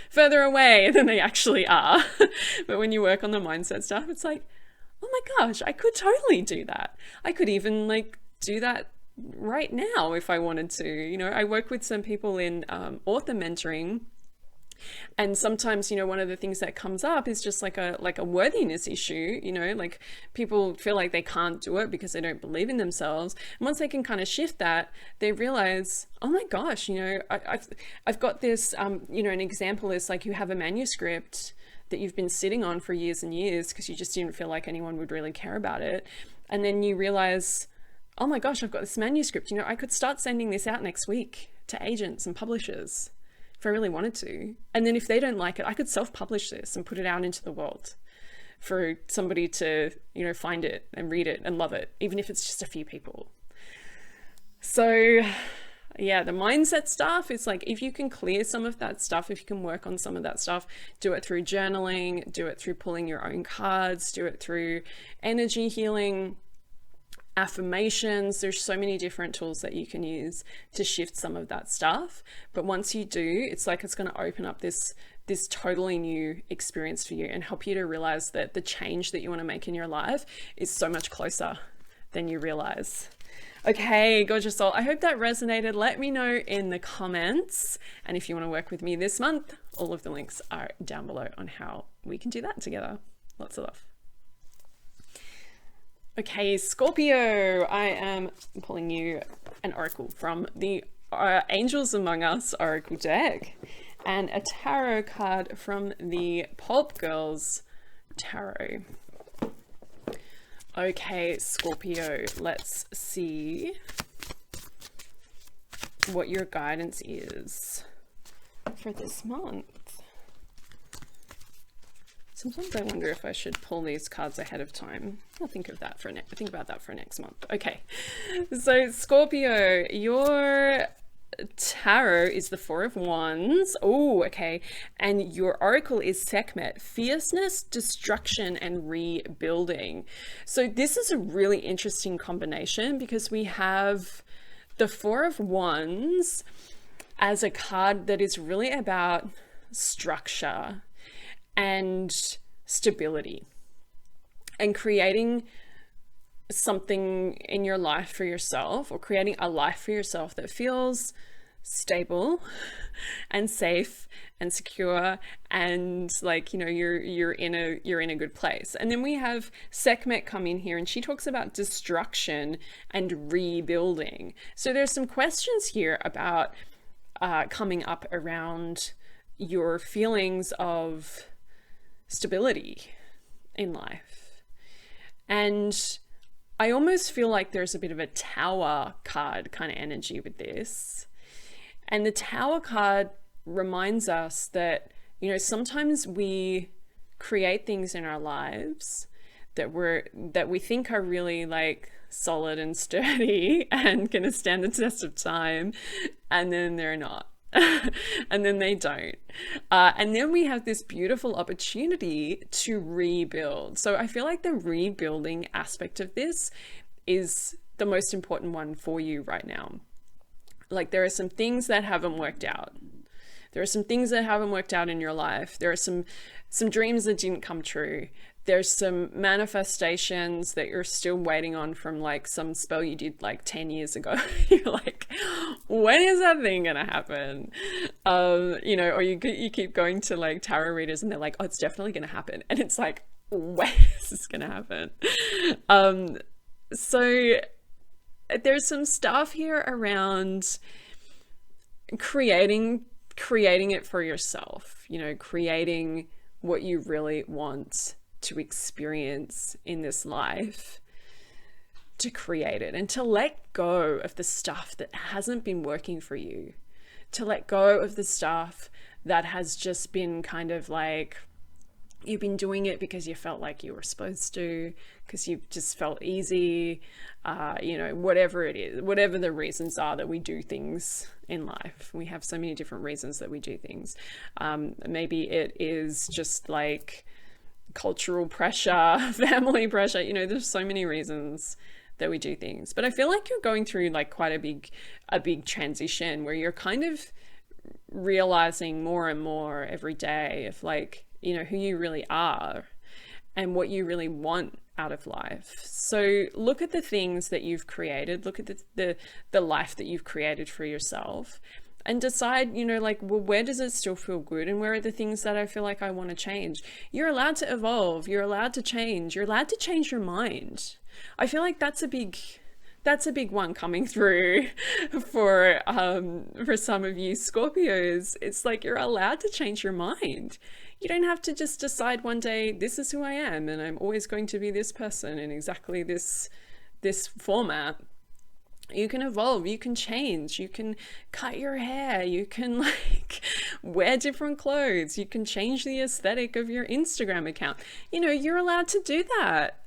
further away than they actually are. But when you work on the mindset stuff, it's like, oh my gosh, I could totally do that. I could even like do that right now if I wanted to. You know, I work with some people in author mentoring, and sometimes, you know, one of the things that comes up is just like a worthiness issue. You know, like people feel like they can't do it because they don't believe in themselves. And once they can kind of shift that, they realize, oh my gosh, you know, I've got this, you know, an example is like, you have a manuscript that you've been sitting on for years and years because you just didn't feel like anyone would really care about it. And then you realize, oh my gosh, I've got this manuscript, you know, I could start sending this out next week to agents and publishers if I really wanted to. And then if they don't like it, I could self-publish this and put it out into the world for somebody to, you know, find it and read it and love it, even if it's just a few people. So yeah, the mindset stuff, it's like, if you can clear some of that stuff, if you can work on some of that stuff, do it through journaling, do it through pulling your own cards, do it through energy healing, affirmations. There's so many different tools that you can use to shift some of that stuff. But once you do, it's like, it's going to open up this totally new experience for you and help you to realize that the change that you want to make in your life is so much closer than you realize. Okay, gorgeous soul, I hope that resonated. Let me know in the comments. And if you want to work with me this month, all of the links are down below on how we can do that together. Lots of love. Okay, Scorpio, I am pulling you an oracle from the Angels Among Us oracle deck and a tarot card from the Pulp Girls Tarot. Okay, Scorpio, let's see what your guidance is for this month. Sometimes I wonder if I should pull these cards ahead of time. I'll think of that for think about that for next month. Okay, so Scorpio, your tarot is the Four of Wands. Oh, okay. And your oracle is Sekhmet, fierceness, destruction, and rebuilding. So this is a really interesting combination because we have the Four of Wands as a card that is really about structure and stability and creating something in your life for yourself, or creating a life for yourself that feels stable and safe and secure, and like, you know, you're in a good place. And then we have Sekhmet come in here, and she talks about destruction and rebuilding. So there's some questions here about coming up around your feelings of stability in life. And I almost feel like there's a bit of a Tower card kind of energy with this. And the Tower card reminds us that, you know, sometimes we create things in our lives that we think are really like solid and sturdy and gonna stand the test of time, and then they're not. and then they don't. And then we have this beautiful opportunity to rebuild. So I feel like the rebuilding aspect of this is the most important one for you right now. Like, there are some things that haven't worked out. There are some things that haven't worked out in your life. There are some dreams that didn't come true. There's some manifestations that you're still waiting on from like some spell you did like 10 years ago. You're like, when is that thing gonna happen? You know, or you keep going to like tarot readers and they're like, oh, it's definitely gonna happen. And it's like, when is this gonna happen? So there's some stuff here around creating it for yourself, you know, creating what you really want to experience in this life, to create it and to let go of the stuff that hasn't been working for you, to let go of the stuff that has just been kind of like, you've been doing it because you felt like you were supposed to, because you just felt easy, you know, whatever it is, whatever the reasons are that we do things in life. We have so many different reasons that we do things. Maybe it is just like cultural pressure, family pressure, you know, there's so many reasons that we do things. But I feel like you're going through like quite a big transition where you're kind of realizing more and more every day of like, you know, who you really are and what you really want out of life. So look at the things that you've created, look at the life that you've created for yourself, and decide, you know, like, well, where does it still feel good and where are the things that I feel like I want to change? You're allowed to evolve, you're allowed to change, you're allowed to change your mind. I feel like that's a big one coming through for some of you Scorpios. It's like, you're allowed to change your mind. You don't have to just decide one day, this is who I am and I'm always going to be this person in exactly this format. You can evolve, you can change, you can cut your hair, you can like wear different clothes, you can change the aesthetic of your Instagram account. You know, you're allowed to do that.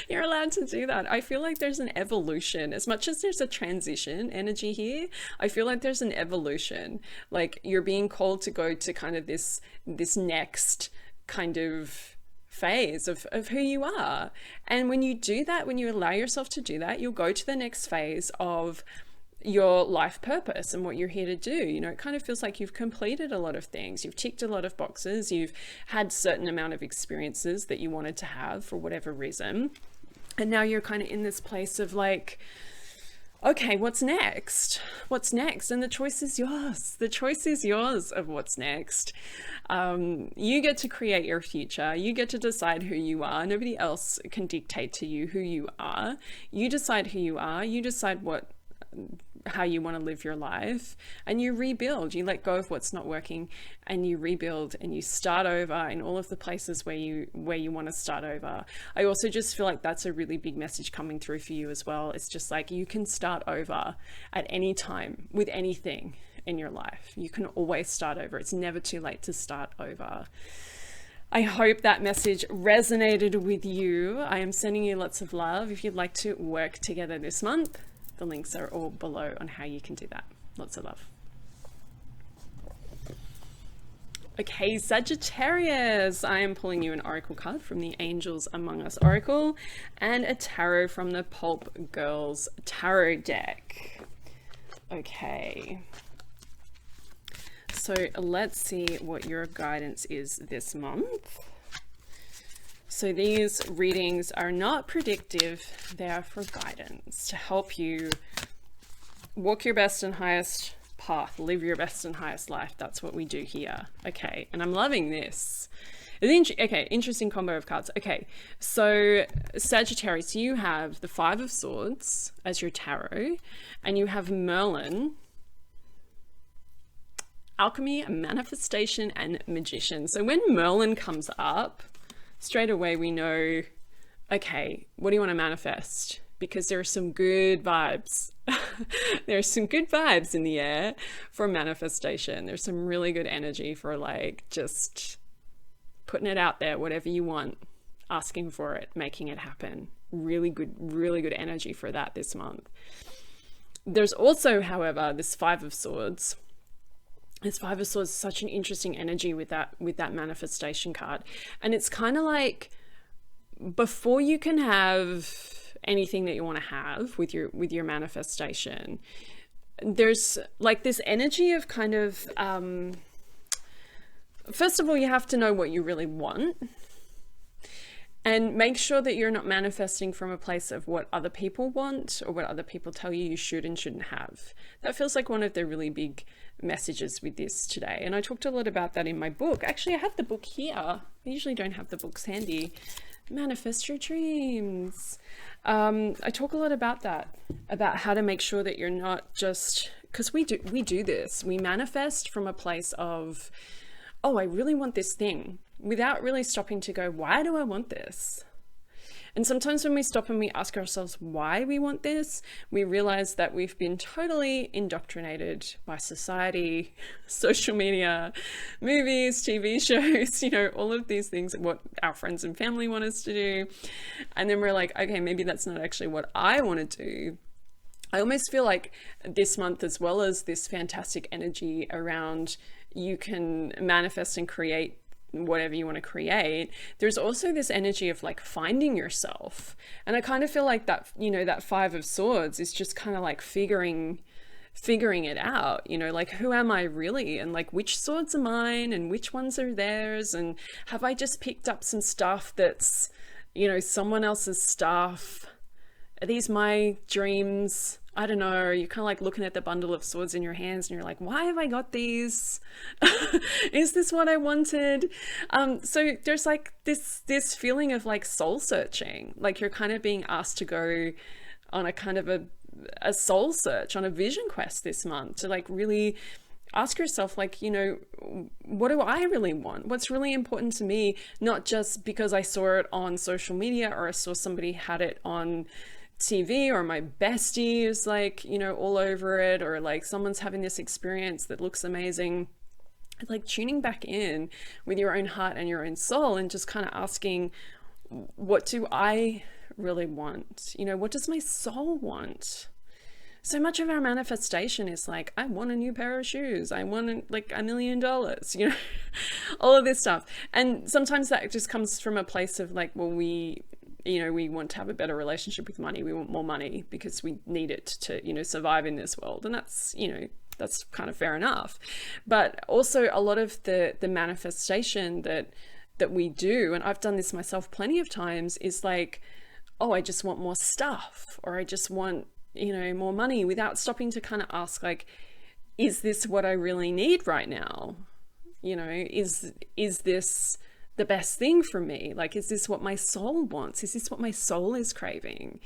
You're allowed to do that. I feel like there's an evolution. As much as there's a transition energy here, I feel like there's an evolution. Like, you're being called to go to kind of this next kind of phase of who you are. And when you do that, when you allow yourself to do that, you'll go to the next phase of your life purpose and what you're here to do. You know, it kind of feels like you've completed a lot of things, you've ticked a lot of boxes, you've had certain amount of experiences that you wanted to have for whatever reason, and now you're kind of in this place of like, okay, what's next? What's next? And the choice is yours. The choice is yours of what's next. You get to create your future. You get to decide who you are. Nobody else can dictate to you who you are. You decide who you are. You decide how you want to live your life, and you rebuild. You let go of what's not working and you rebuild and you start over in all of the places where you want to start over. I also just feel like that's a really big message coming through for you as well. It's just like, you can start over at any time with anything in your life. You can always start over. It's never too late to start over. I hope that message resonated with you. I am sending you lots of love. If you'd like to work together this month, the links are all below on how you can do that. Lots of love. Okay, Sagittarius, I am pulling you an oracle card from the Angels Among Us Oracle and a tarot from the Pulp Girls tarot deck. Okay, so let's see what your guidance is this month. So these readings are not predictive, they are for guidance, to help you walk your best and highest path, live your best and highest life. That's what we do here. Okay, and I'm loving this. Okay, interesting combo of cards. Okay, so Sagittarius, you have the Five of Swords as your tarot, and you have Merlin, Alchemy, Manifestation, and Magician. So when Merlin comes up, straight away we know, okay, what do you want to manifest? Because there are some good vibes. There are some good vibes in the air for manifestation. There's some really good energy for like just putting it out there, whatever you want, asking for it, making it happen. Really good energy for that this month. There's also, however, this Five of Swords, This Five of Swords is such an interesting energy with that manifestation card. And it's kind of like, before you can have anything that you want to have with your manifestation, there's like this energy of kind of, first of all, you have to know what you really want. And make sure that you're not manifesting from a place of what other people want or what other people tell you should and shouldn't have. That feels like one of the really big messages with this today. And I talked a lot about that in my book. Actually, I have the book here. I usually don't have the books handy. Manifest Your Dreams. I talk a lot about that, about how to make sure that you're not just, because we do this. We manifest from a place of, oh, I really want this thing, without really stopping to go, why do I want this? And sometimes when we stop and we ask ourselves why we want this, we realize that we've been totally indoctrinated by society, social media, movies, TV shows, you know, all of these things, what our friends and family want us to do. And then we're like, okay, maybe that's not actually what I want to do. I almost feel like this month, as well as this fantastic energy around you can manifest and create whatever you want to create, there's also this energy of like finding yourself. And I kind of feel like that, you know, that Five of Swords is just kind of like figuring it out, you know, like, who am I really? And like, which swords are mine and which ones are theirs? And have I just picked up some stuff that's, you know, someone else's stuff? Are these my dreams? I don't know. You're kind of like looking at the bundle of swords in your hands and you're like, why have I got these? Is this what I wanted? So there's like this feeling of like soul searching, like you're kind of being asked to go on a kind of a soul search, on a vision quest this month, to like really ask yourself, like, you know, what do I really want? What's really important to me? Not just because I saw it on social media or I saw somebody had it on TV, or my bestie is like, you know, all over it, or like someone's having this experience that looks amazing. Like tuning back in with your own heart and your own soul and just kind of asking, what do I really want? You know, what does my soul want? So much of our manifestation is like, I want a new pair of shoes. I want like $1 million, you know, all of this stuff. And sometimes that just comes from a place of like, well, we want to have a better relationship with money. We want more money because we need it to, you know, survive in this world. And that's, you know, that's kind of fair enough. But also a lot of the manifestation that we do, and I've done this myself plenty of times, is like, oh, I just want more stuff, or I just want, you know, more money, without stopping to kind of ask, like, is this what I really need right now? You know, is this the best thing for me? Like, is this what my soul wants? Is this what my soul is craving?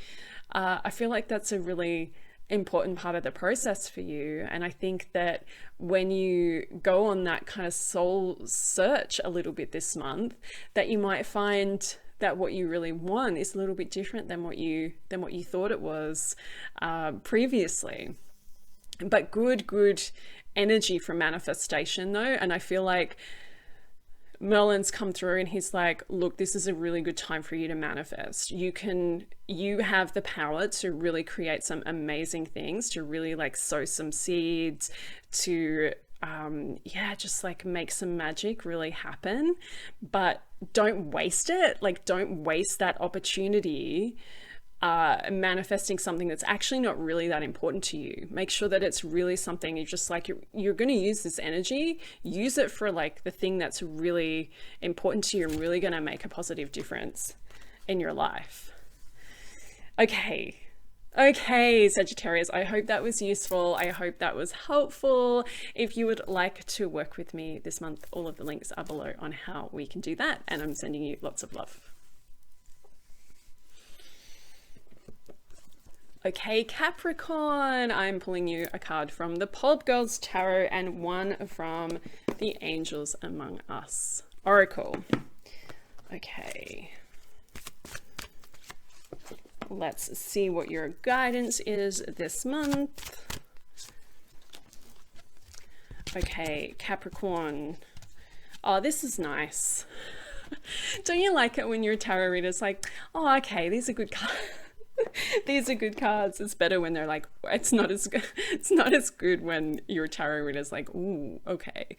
I feel like that's a really important part of the process for you. And I think that when you go on that kind of soul search a little bit this month, that you might find that what you really want is a little bit different than what you thought it was previously. But good energy for manifestation though. And I feel like Merlin's come through and he's like, look, this is a really good time for you to manifest. You have the power to really create some amazing things, to really like sow some seeds, to just like make some magic really happen. But don't waste it. Like, don't waste that opportunity manifesting something that's actually not really that important to you. Make sure that it's really something you're just like, you're going to use this energy, use it for like the thing that's really important to you and really going to make a positive difference in your life. Okay, Sagittarius, I hope that was useful. I hope that was helpful. If you would like to work with me this month, all of the links are below on how we can do that. And I'm sending you lots of love. Okay, Capricorn, I'm pulling you a card from the Pulp Girls Tarot and one from the Angels Among Us Oracle. Okay. Let's see what your guidance is this month. Okay, Capricorn. Oh, this is nice. Don't you like it when your tarot reader's like, oh, okay, these are good cards. These are good cards. It's better when they're like, it's not as good. It's not as good when your tarot reader's like, ooh, okay.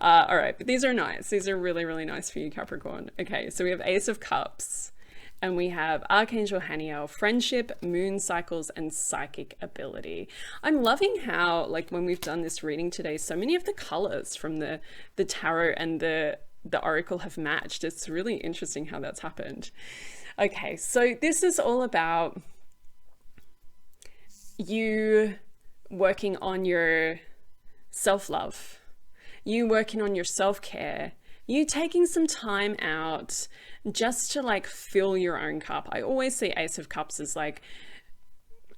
All right, but these are nice. These are really, really nice for you, Capricorn. Okay, so we have Ace of Cups, and we have Archangel Haniel, friendship, moon cycles, and psychic ability. I'm loving how, like, when we've done this reading today, so many of the colors from the tarot and the oracle have matched. It's really interesting how that's happened. Okay, so this is all about you working on your self-love, you working on your self-care, you taking some time out just to like fill your own cup. I always see Ace of Cups as like,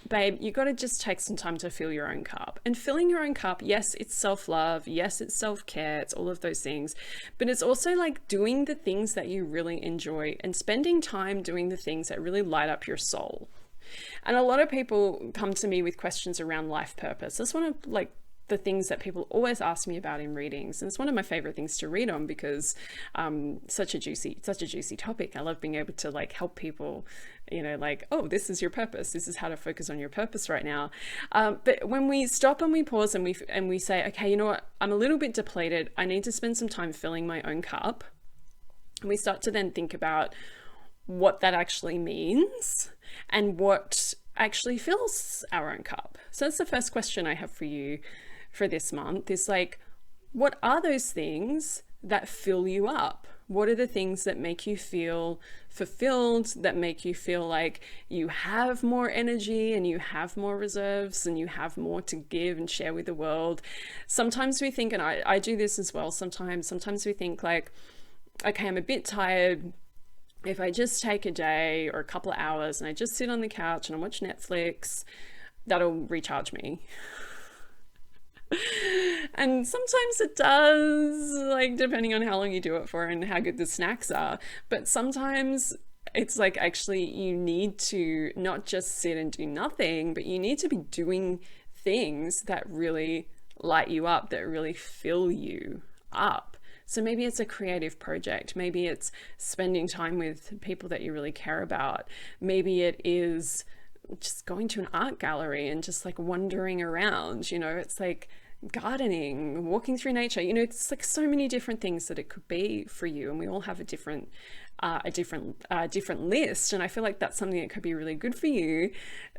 babe, you got to just take some time to fill your own cup. And filling your own cup, yes, it's self-love, yes, it's self-care, it's all of those things, but it's also like doing the things that you really enjoy and spending time doing the things that really light up your soul. And a lot of people come to me with questions around life purpose. That's one of like the things that people always ask me about in readings, and it's one of my favorite things to read on because such a juicy topic. I love being able to like help people, you know, like, oh, this is your purpose, this is how to focus on your purpose right now. But when we stop and we pause and we say, okay, you know what, I'm a little bit depleted, I need to spend some time filling my own cup, and we start to then think about what that actually means and what actually fills our own cup. So that's the first question I have for you for this month, is like, what are those things that fill you up? What are the things that make you feel fulfilled, that make you feel like you have more energy and you have more reserves and you have more to give and share with the world? Sometimes we think, and I do this as well, sometimes we think like, okay, I'm a bit tired. If I just take a day or a couple of hours and I just sit on the couch and I watch Netflix, that'll recharge me. And sometimes it does, like depending on how long you do it for and how good the snacks are. But sometimes it's like, actually you need to not just sit and do nothing, but you need to be doing things that really light you up, that really fill you up. So maybe it's a creative project, maybe it's spending time with people that you really care about, maybe it is just going to an art gallery and just like wandering around, you know, it's like gardening, walking through nature, you know, it's like so many different things that it could be for you, and we all have a different list. And I feel like that's something that could be really good for you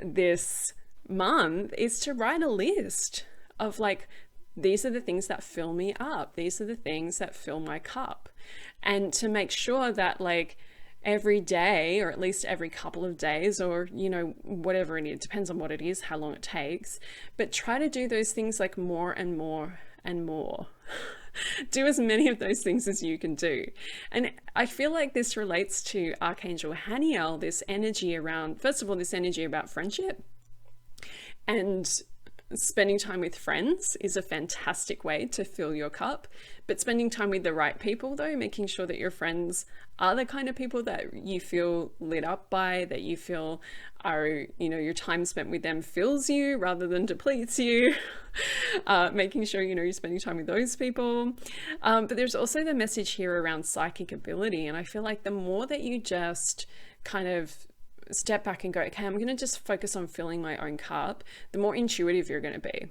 this month, is to write a list of like, these are the things that fill me up, these are the things that fill my cup, and to make sure that like every day, or at least every couple of days, or you know, whatever it is, depends on what it is, how long it takes, but try to do those things like more and more and more. Do as many of those things as you can do. And I feel like this relates to Archangel Haniel, this energy around, first of all, this energy about friendship, and spending time with friends is a fantastic way to fill your cup. But spending time with the right people though, making sure that your friends are the kind of people that you feel lit up by, that you feel are, you know, your time spent with them fills you rather than depletes you. Making sure, you know, you're spending time with those people. But there's also the message here around psychic ability. And I feel like the more that you just kind of step back and go, okay, I'm going to just focus on filling my own cup, the more intuitive you're going to be.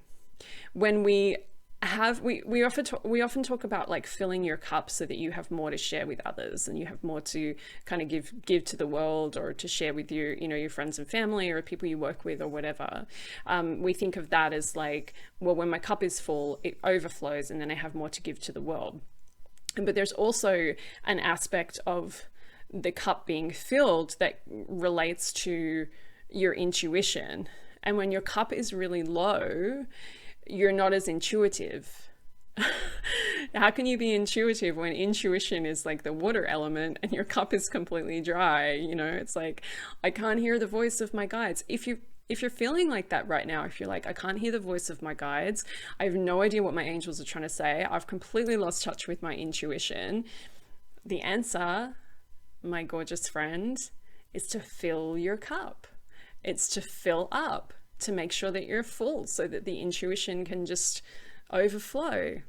When we often talk about like filling your cup so that you have more to share with others and you have more to kind of give to the world, or to share with your, you know, your friends and family or people you work with or whatever. We think of that as like, well, when my cup is full, it overflows and then I have more to give to the world. But there's also an aspect of the cup being filled that relates to your intuition. And when your cup is really low, you're not as intuitive. How can you be intuitive when intuition is like the water element and your cup is completely dry? You know, it's like, I can't hear the voice of my guides. If you're feeling like that right now, if you're like, I can't hear the voice of my guides, I have no idea what my angels are trying to say, I've completely lost touch with my intuition, the answer, my gorgeous friend, is to fill your cup. It's to fill up, to make sure that you're full so that the intuition can just overflow.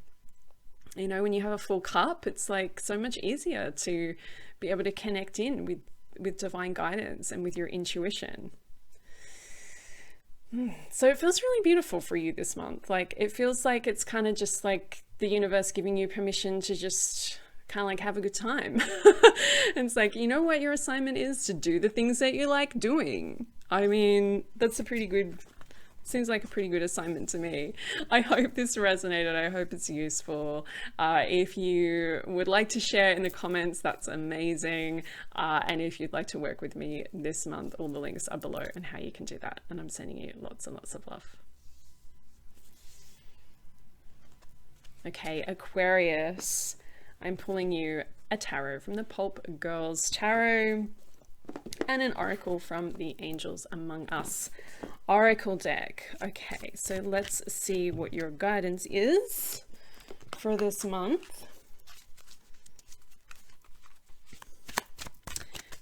You know, when you have a full cup, it's like so much easier to be able to connect in with divine guidance and with your intuition. So it feels really beautiful for you this month. Like, it feels like it's kind of just like the universe giving you permission to just kind of like have a good time. It's like, you know what your assignment is? To do the things that you like doing. I mean, that's a pretty good, seems like a pretty good assignment to me. I hope this resonated. I hope it's useful. If you would like to share in the comments, that's amazing. And if you'd like to work with me this month, all the links are below and how you can do that. And I'm sending you lots and lots of love. Okay, Aquarius. I'm pulling you a tarot from the Pulp Girls Tarot and an oracle from the Angels Among Us Oracle deck. Okay, so let's see what your guidance is for this month.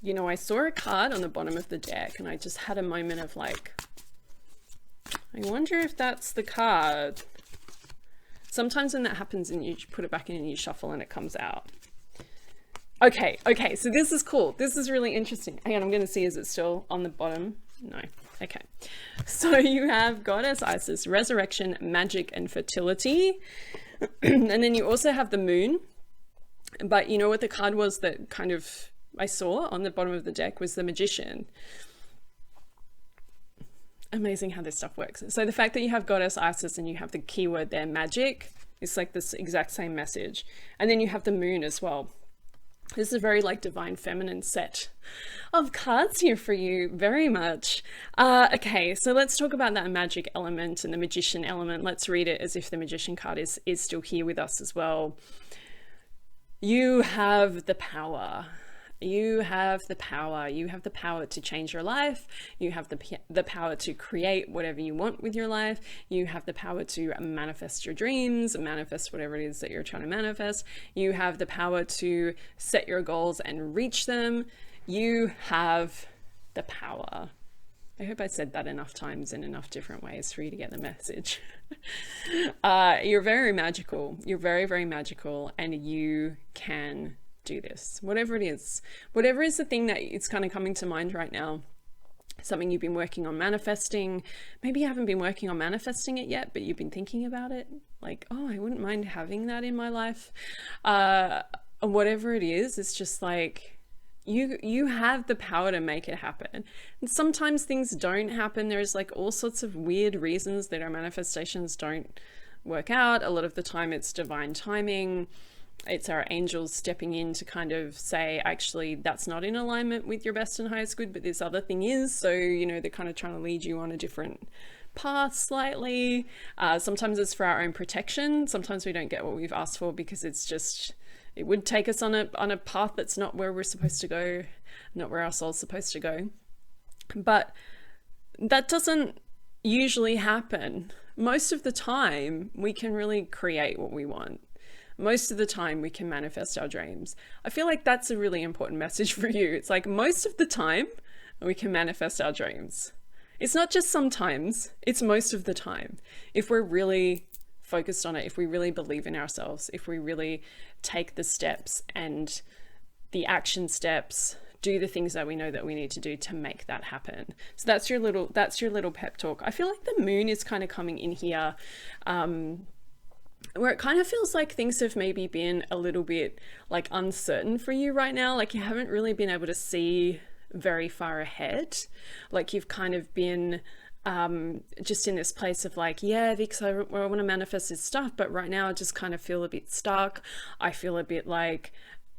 You know, I saw a card on the bottom of the deck and I just had a moment of like, I wonder if that's the card. Sometimes when that happens and you put it back in and you shuffle and it comes out. Okay, so this is cool. This is really interesting. Hang on, I'm going to see, is it still on the bottom? No. Okay. So you have Goddess Isis, Resurrection, Magic, and Fertility. And then you also have the Moon. But you know what the card was that kind of I saw on the bottom of the deck was the Magician. Amazing how this stuff works. So the fact that you have Goddess Isis and you have the keyword there, magic, it's like this exact same message. And then you have the Moon as well. This is a very like divine feminine set of cards here for you, very much. Okay, so let's talk about that magic element and the magician element. Let's read it as if the magician card is still here with us as well. You have the power. You have the power. You have the power to change your life. You have the power to create whatever you want with your life. You have the power to manifest your dreams, manifest whatever it is that you're trying to manifest. You have the power to set your goals and reach them. You have the power. I hope I said that enough times in enough different ways for you to get the message. You're very magical. You're very, very magical, and you can do this, whatever it is, whatever is the thing that it's kind of coming to mind right now, something you've been working on manifesting. Maybe you haven't been working on manifesting it yet, but you've been thinking about it, like, oh, I wouldn't mind having that in my life. Whatever it is, it's just like you have the power to make it happen. And sometimes things don't happen. There's like all sorts of weird reasons that our manifestations don't work out. A lot of the time it's divine timing. It's our angels stepping in to kind of say, actually, that's not in alignment with your best and highest good, but this other thing is. So, you know, they're kind of trying to lead you on a different path slightly. Sometimes it's for our own protection. Sometimes we don't get what we've asked for because it's just, it would take us on a path that's not where we're supposed to go, not where our soul's supposed to go. But that doesn't usually happen. Most of the time, we can really create what we want. Most of the time we can manifest our dreams. I feel like that's a really important message for you. It's like most of the time we can manifest our dreams. It's not just sometimes, it's most of the time. If we're really focused on it, if we really believe in ourselves, if we really take the steps and the action steps, do the things that we know that we need to do to make that happen. So that's your little pep talk. I feel like the Moon is kind of coming in here, where it kind of feels like things have maybe been a little bit like uncertain for you right now. Like you haven't really been able to see very far ahead. Like you've kind of been just in this place of like, yeah, because I want to manifest this stuff, but right now I just kind of feel a bit stuck. I feel a bit like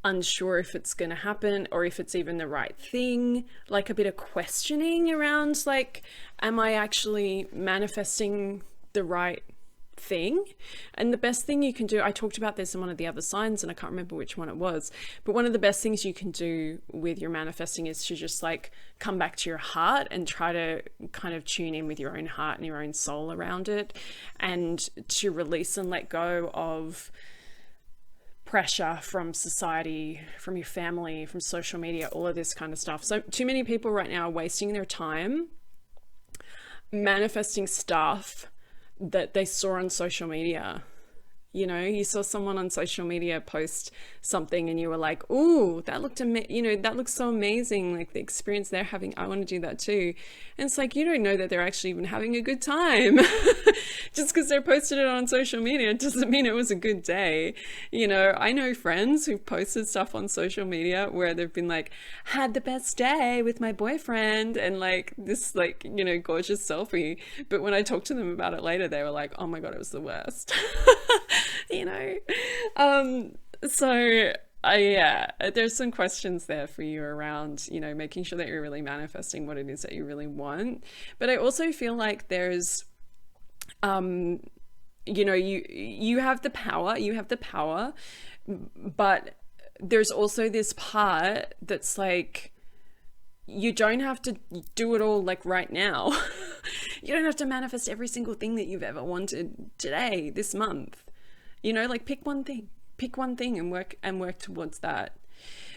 unsure if it's going to happen or if it's even the right thing, like a bit of questioning around like, am I actually manifesting the right thing? And the best thing you can do, I talked about this in one of the other signs and I can't remember which one it was, but one of the best things you can do with your manifesting is to just like come back to your heart and try to kind of tune in with your own heart and your own soul around it, and to release and let go of pressure from society, from your family, from social media, all of this kind of stuff. So too many people right now are wasting their time manifesting stuff that they saw on social media You know, you saw someone on social media post something and you were like, "Ooh, that looked that looks so amazing. Like the experience they're having, I want to do that too." And it's like, you don't know that they're actually even having a good time. Just because they posted it on social media doesn't mean it was a good day. You know, I know friends who've posted stuff on social media where they've been like, "Had the best day with my boyfriend," and like this like, gorgeous selfie. But when I talked to them about it later, they were like, "Oh my God, it was the worst." So yeah, there's some questions there for you around, making sure that you're really manifesting what it is that you really want. But I also feel like there's, you have the power, but there's also this part that's like, you don't have to do it all like right now. You don't have to manifest every single thing that you've ever wanted today, this month. Like pick one thing and work towards that.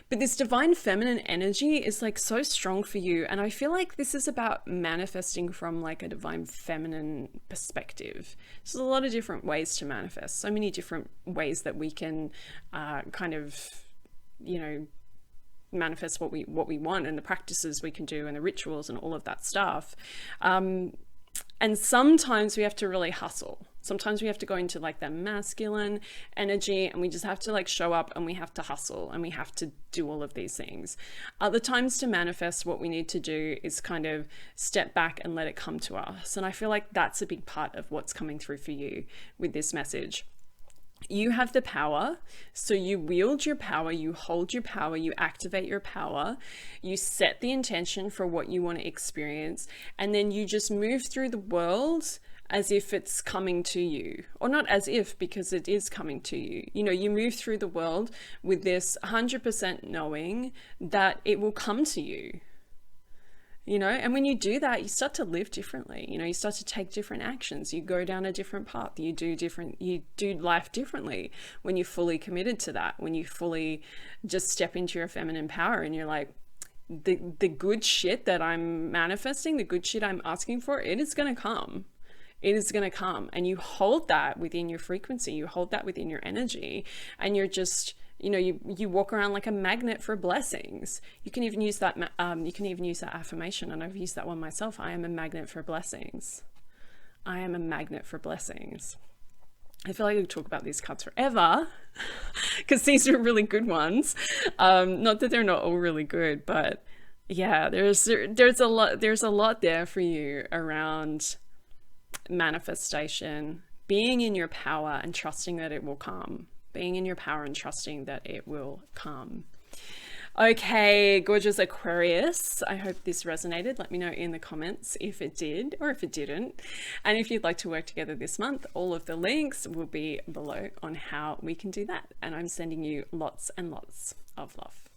But this divine feminine energy is like so strong for you. And I feel like this is about manifesting from like a divine feminine perspective. There's a lot of different ways to manifest, so many different ways that we can kind of, manifest what we want, and the practices we can do and the rituals and all of that stuff. And sometimes we have to really hustle. Sometimes we have to go into like that masculine energy and we just have to like show up and we have to hustle and we have to do all of these things. Other times to manifest, what we need to do is kind of step back and let it come to us. And I feel like that's a big part of what's coming through for you with this message. You have the power, so you wield your power, you hold your power, you activate your power, you set the intention for what you want to experience, and then you just move through the world as if it's coming to you. Or not as if, because it is coming to you. You move through the world with this 100% knowing that it will come to you. And when you do that, you start to live differently. You start to take different actions. You go down a different path. You do life differently when you're fully committed to that, when you fully just step into your feminine power and you're like, the good shit that I'm manifesting, the good shit I'm asking for, it is going to come. It is going to come. And you hold that within your frequency. You hold that within your energy. And you're just, you walk around like a magnet for blessings. You can even use that. You can even use that affirmation, and I've used that one myself. I am a magnet for blessings. I am a magnet for blessings. I feel like I could talk about these cards forever because these are really good ones. Not that they're not all really good, but yeah, there's a lot there for you around manifestation, being in your power and trusting that it will come. Being in your power and trusting that it will come. Okay, gorgeous Aquarius. I hope this resonated. Let me know in the comments if it did or if it didn't. And if you'd like to work together this month, all of the links will be below on how we can do that. And I'm sending you lots and lots of love.